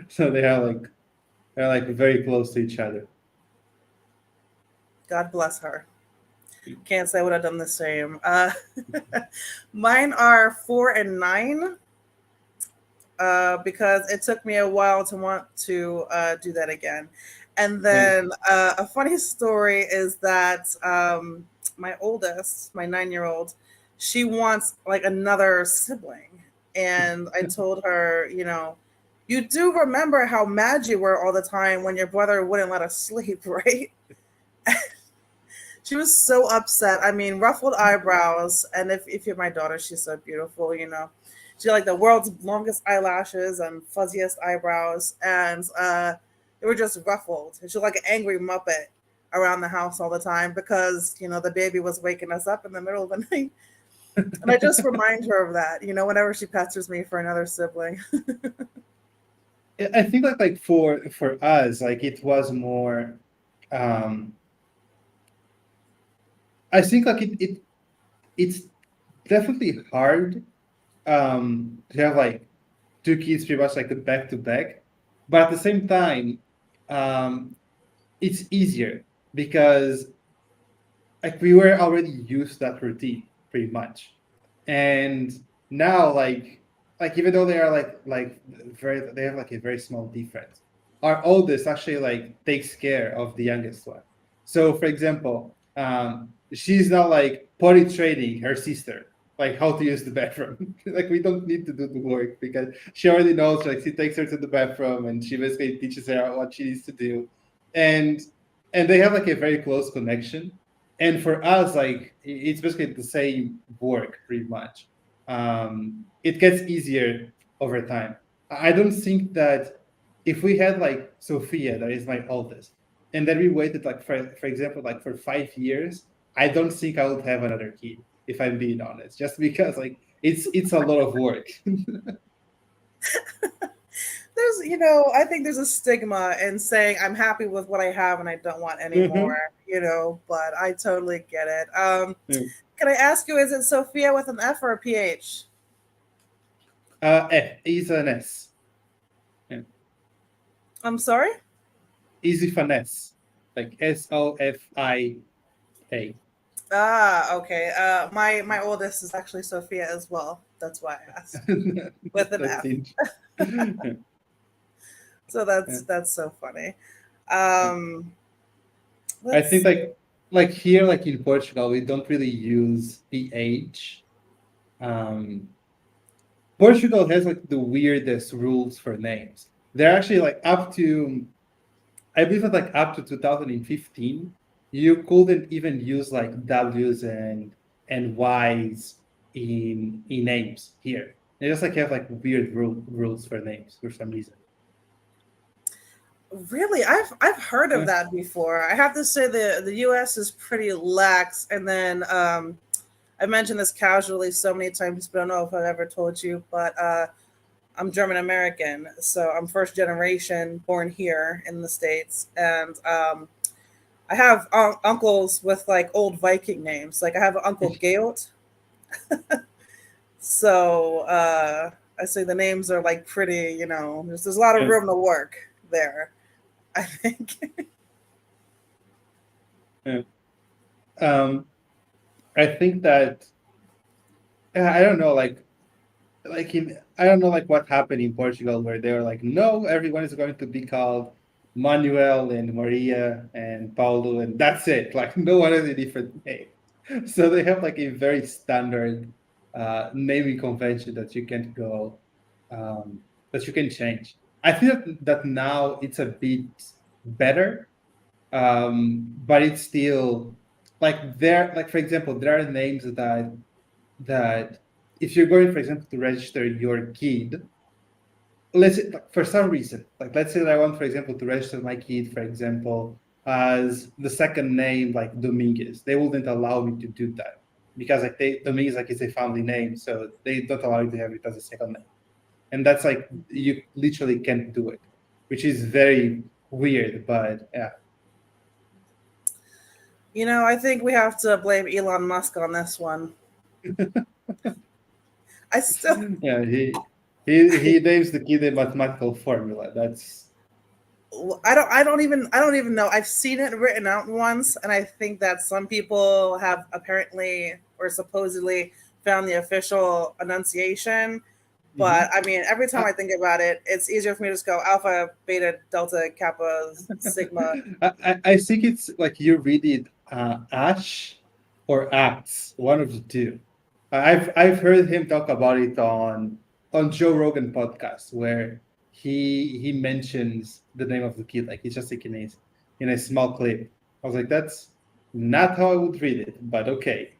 so they're like very close to each other. God bless her. Can't say I would have done the same. Mine are 4 and 9. Because it took me a while to want to do that again. And Yeah. then a funny story is that my oldest, my 9 year old, she wants like another sibling. And I told her, you do remember how mad you were all the time when your brother wouldn't let us sleep, right? She was so upset. I mean, ruffled eyebrows, and if you're my daughter, she's so beautiful. You know, she had like the world's longest eyelashes and fuzziest eyebrows, and they were just ruffled. And she was like an angry muppet around the house all the time because the baby was waking us up in the middle of the night. And I just remind her of that, whenever she pesters me for another sibling. I think like for us, like it was more. Um, I think like it's definitely hard to have like two kids pretty much like back to back, but at the same time, um, it's easier because like we were already used to that routine pretty much, and now like even though they are like very they have like a very small difference, our oldest actually like takes care of the youngest one. So for example, she's now like potty training her sister like how to use the bathroom. Like we don't need to do the work because she already knows. Like she takes her to the bathroom and she basically teaches her what she needs to do, and they have like a very close connection. And for us, like it's basically the same work pretty much. It gets easier over time. I don't think that if we had like Sophia, that is my oldest, and then we waited like for example like for 5 years, I don't think I would have another kid if I'm being honest, just because like it's a lot of work. I think there's a stigma in saying I'm happy with what I have and I don't want any more, Mhm. but I totally get it. Yeah. Can I ask you, is it Sophia with an F or a PH? F is an S. Yeah. I'm sorry? Easy finesse, like Sofia. Ah, okay. My oldest is actually Sophia as well. That's why I asked. With an That's F. it. Yeah, So yeah, that's so funny. yeah. Um, I let's think see. like here, like in Portugal, we don't really use PH. Um, Portugal has like the weirdest rules for names. They're actually like up to I believe that like up to 2015, you couldn't even use like W's and Y's in names here. They just like have like weird rules for names for some reason. Really, I've heard of Yeah. that before. I have to say the U.S. is pretty lax, and then I mentioned this casually so many times, but I don't know if I've ever told you. But I'm German American, so I'm first generation born here in the States, and I have uncles with like old Viking names. Like I have Uncle Gaot, so I say the names are like pretty. There's a lot of Yeah. room to work there. I think. Yeah. Um, I think that I don't know, like in I don't know like what happened in Portugal where they were like, no, everyone is going to be called Manuel and Maria and Paulo, and that's it. Like no one has a different name. So they have like a very standard naming convention that you can't go that you can change. I feel that now it's a bit better, but it's still like there. Like for example, there are names that if you're going, for example, to register your kid, let's say, like, for some reason, like let's say that I want, for example, to register my kid, for example, as the second name like Dominguez, they wouldn't allow me to do that because like Dominguez like is a family name, so they don't allow you to have it as a second name, and that's like you literally can't do it, which is very weird. But yeah, I think we have to blame Elon Musk on this one. I still, yeah, he names the kid a mathematical formula. That's I don't even know. I've seen it written out once, and I think that some people have apparently or supposedly found the official enunciation. But mhm. I mean, every time I think about it, it's easier for me to just go alpha, beta, delta, kappa, sigma. I think it's like you read it Ash or Acts, one of the two. I've heard him talk about it on Joe Rogan podcast where he mentions the name of the kid, like he's just like in a small clip. I was like, Not how I would read it, but okay.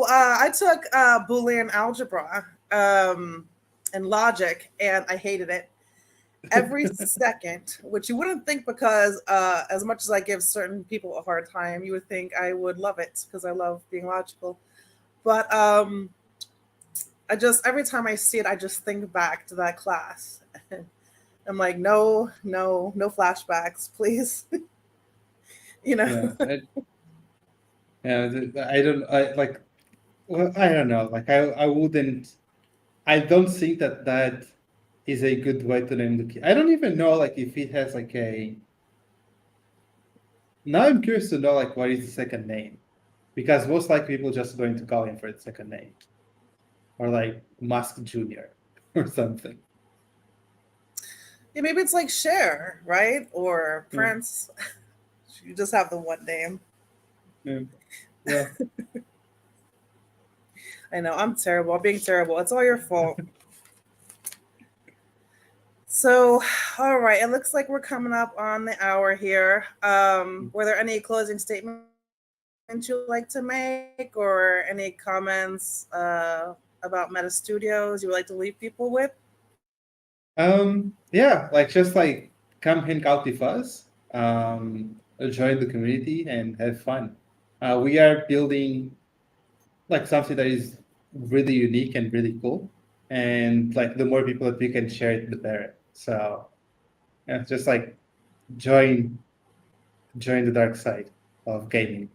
I took Boolean algebra and logic, and I hated it every second, which you wouldn't think because as much as I give certain people a hard time, you would think I would love it because I love being logical. But I just, every time I see it, I just think back to that class. I'm like, no, no, no flashbacks, please. you know. Yeah, I don't. I like. Well, I don't know. Like I wouldn't. I don't think that that is a good way to name the kid. I don't even know like if it has like a. Now I'm curious to know like what is the second name, because most likely people just going to call him for the second name, or like Musk Junior or something. Yeah, maybe it's like Cher, right? Or Yeah, Prince. You just have the one name. yeah, yeah. I know, I'm terrible. I'm being terrible. It's all your fault. So, all right. It looks like we're coming up on the hour here. Were there any closing statements you'd like to make, or any comments about Meta Studios you would like to leave people with? Yeah, like just like come hang out with us, join the community and have fun. We are building like something that is really unique and really cool. And like the more people that we can share it, the better. So yeah, just like join join the dark side of gaming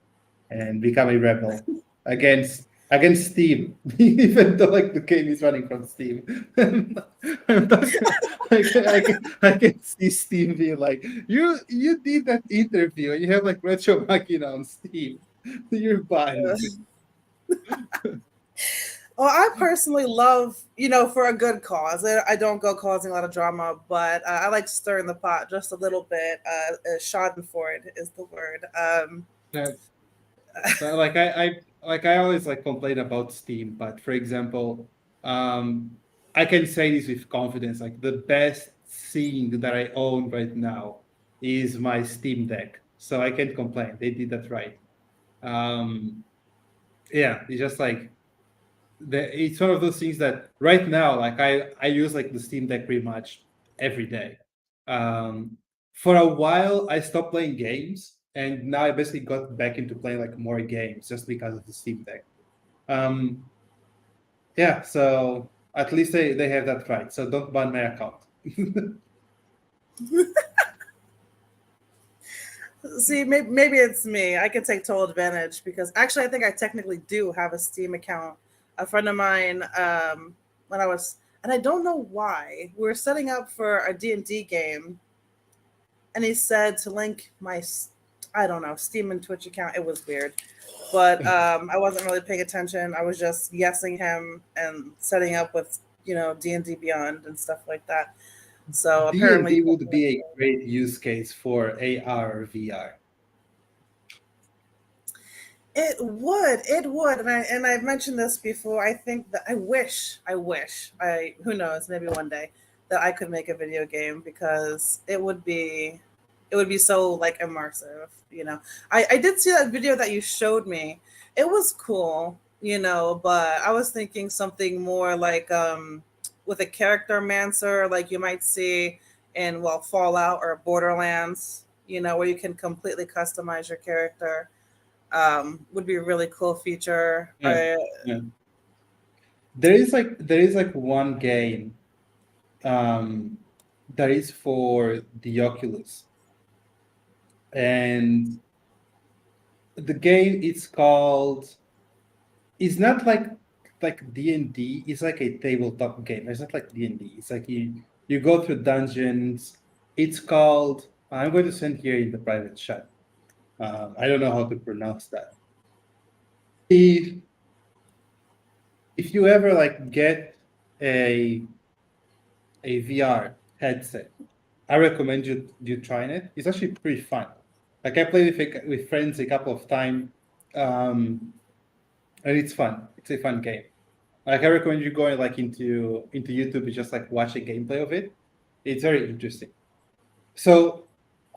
and become a rebel against Steam, even though like the game is running from Steam. I'm not- I can see Steam being like, you did that interview and you have like Retro Machina on Steam. You're banned. Well, I personally love, for a good cause. I don't go causing a lot of drama, but I like stirring the pot just a little bit. Schadenfreude is the word. Yeah. So like I always like complain about Steam, but for example, I can say this with confidence. Like the best thing that I own right now is my Steam Deck. So I can't complain. They did that right. Um, yeah, it's just like it's one of those things that right now, like I use like the Steam Deck pretty much every day. Um, for a while, I stopped playing games, and now I basically got back into playing like more games just because of the Steam Deck. Um, yeah, so at least they have that right. So don't ban my account. See, maybe it's me. I can take total advantage because actually, I think I technically do have a Steam account. A friend of mine, when I was, and I don't know why, we were setting up for a D&D game, and he said to link my, I don't know, Steam and Twitch account. It was weird, but I wasn't really paying attention. I was just yesing him and setting up with D&D Beyond and stuff like that. So D and apparently, D would be a great use case for AR or VR. it would, and I've mentioned this before. I think that who knows, maybe one day that I could make a video game because it would be so like immersive. I did see that video that you showed me. It was cool, but I was thinking something more like with a character mancer, like you might see in Fallout or Borderlands. Where you can completely customize your character would be a really cool feature. Yeah, yeah. There is like one game um, that is for the Oculus, and the game is called. It's not like D&D. It's like a tabletop game. It's not like D&D. It's like you go through dungeons. It's called. I'm going to send here in the private chat. I don't know how to pronounce that. If if you ever like get a a VR headset, I recommend you trying it. It's actually pretty fun. Like I played with friends a couple of times, um, and it's fun. It's a fun game. Like I recommend you going like into YouTube and just like watch a gameplay of it. It's very interesting. So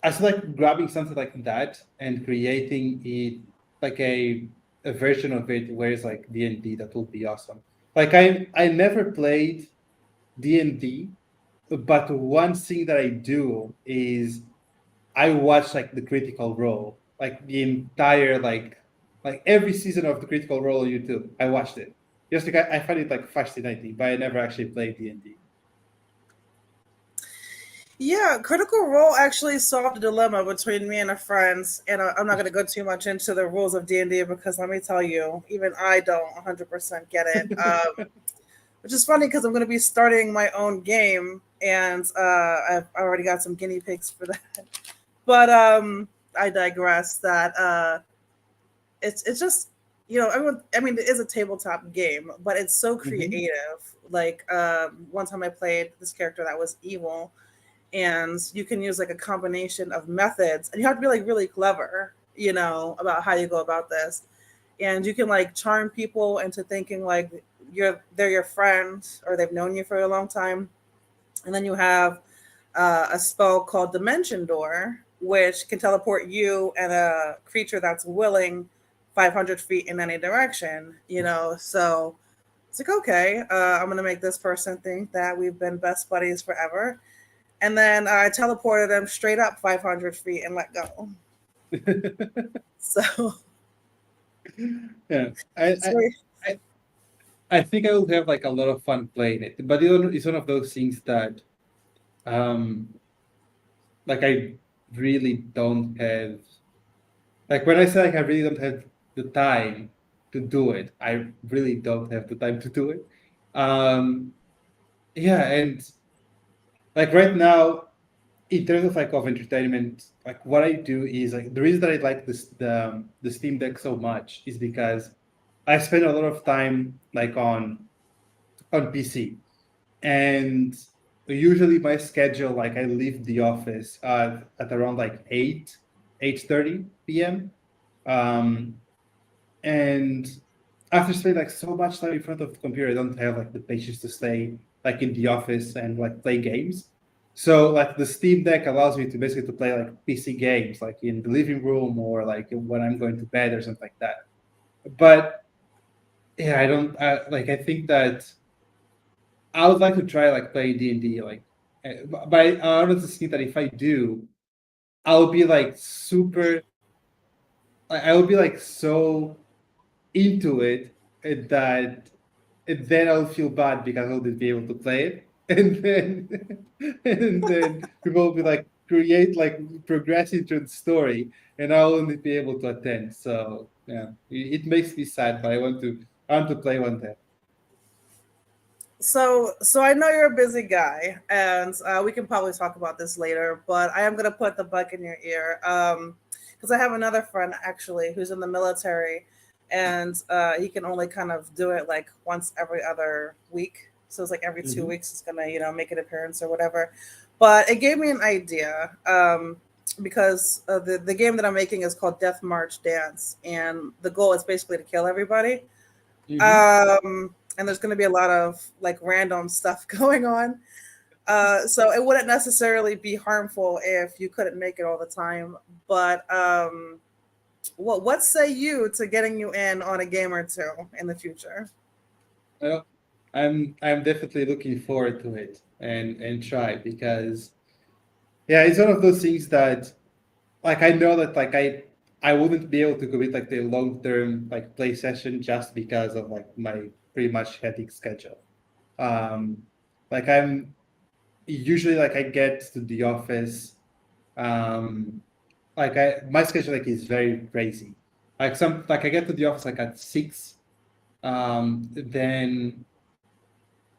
I feel like grabbing something like that and creating it like a version of it where it's like D&D, that would be awesome. Like I never played D&D, but one thing that I do is I watch like the Critical Role, like the entire like every season of the Critical Role on YouTube. I watched it. Just like I find it like fascinating, but I never actually played D&D. Yeah, Critical Role actually solved a dilemma between me and a friend, and I'm not going to go too much into the rules of D&D because let me tell you, even I don't 100% get it. Which is funny because I'm going to be starting my own game, and I've already got some guinea pigs for that. But I digress. That it's just everyone. I mean, it is a tabletop game, but it's so Hmm. creative. Like one time I played this character that was evil, and you can use like a combination of methods, and you have to be like really clever, about how you go about this, and you can like charm people into thinking like they're your friend or they've known you for a long time. And then you have a spell called Dimension Door, which can teleport you and a creature that's willing 500 feet in any direction. So it's like, okay, I'm gonna make this person think that we've been best buddies forever, and then I teleported them straight up 500 feet and let go. So Yeah, it's very I I think I will have like a lot of fun playing it, but it's one of those things that um like I really don't have. Like when I say like I really don't have the time to do it, I really don't have the time to do it. Um, yeah, and like right now, in terms of like of entertainment, like what I do is like the reason that I like the Steam Deck so much is because I spend a lot of time like on PC, and usually my schedule, like I leave the office at around like 8:30 p.m. Um, and after spending like so much time in front of the computer, I don't have like the patience to stay like in the office and like play games. So like the Steam Deck allows me to basically to play like PC games like in the living room or like when I'm going to bed or something like that. But yeah, I don't like I think that I would like to try like playing D&D like but I honestly think that if I do, I'll be like super I will be like so into it that and then I'll feel bad because I wouldn't be able to play it. And then and then people will be like create like progressing through the story and I'll only be able to attend. So yeah, it makes me sad, but I want to play one day. so I know you're a busy guy, and we can probably talk about this later. But I am gonna put the bug in your ear, because I have another friend actually who's in the military, and he can only kind of do it like once every other week. So it's like every two Hmm. weeks, it's gonna make an appearance or whatever. But it gave me an idea, because the game that I'm making is called Death March Dance, and the goal is basically to kill everybody. Hmm. And there's going to be a lot of like random stuff going on. So it wouldn't necessarily be harmful if you couldn't make it all the time. But what say you to getting you in on a game or two in the future? Well, I'm definitely looking forward to it and try because yeah, it's one of those things that like I know that like I wouldn't be able to commit like the long term like play session just because of like my pretty much hectic schedule. Um, like I'm usually like I get to the office, um, like I my schedule like is very crazy. Like I get to the office like at 6, then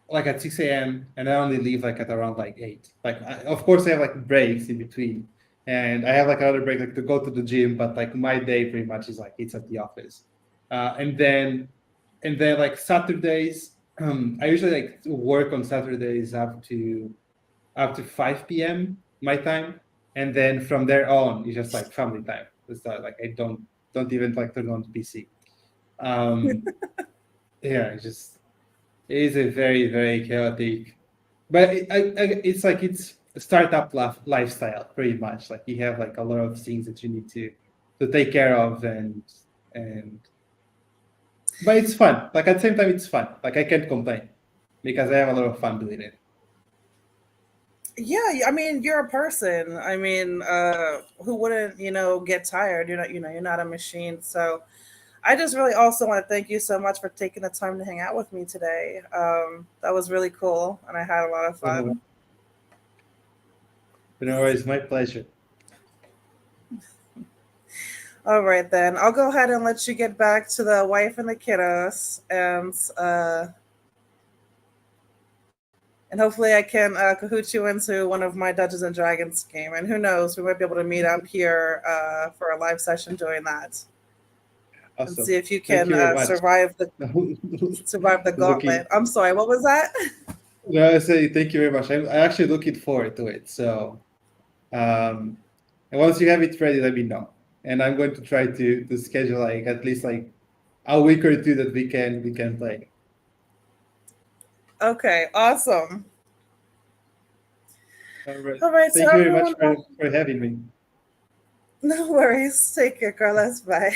like at 6 a.m. and I only leave like at around like 8. Like of course I have like breaks in between, and I have like another break like to go to the gym, but like my day pretty much is like it's at the office, and then like Saturdays, I usually like work on Saturdays up to 5 p.m. my time, and then from there on it's just like family time. It's like I don't even like turn on the PC. Um, yeah, it's just it is a very, very chaotic, but it's like it's startup lifestyle, pretty much. Like you have like a lot of things that you need to take care of, and but it's fun. Like at the same time, it's fun. Like I can't complain because I have a lot of fun doing it. Yeah, I mean, you're a person. I mean, who wouldn't, get tired? You're not a machine. So I just really also want to thank you so much for taking the time to hang out with me today. That was really cool, and I had a lot of So, fun. it's my pleasure. All right, then I'll go ahead and let you get back to the wife and the kiddos, and hopefully I can cahoot you into one of my Dungeons and Dragons game. And who knows, we might be able to meet up here for a live session doing that, and Awesome. see if you Thank can you very much. survive the Looking, gauntlet. I'm sorry, what was that? no, I say thank you very much. I'm actually looking forward to it. So, and once you have it ready, let me know. And I'm going to try to schedule like at least like a week or two that we can play. Okay, awesome. All right. All right, so Thank you very much everyone, for having me. no worries. Take care, Carlos. Bye.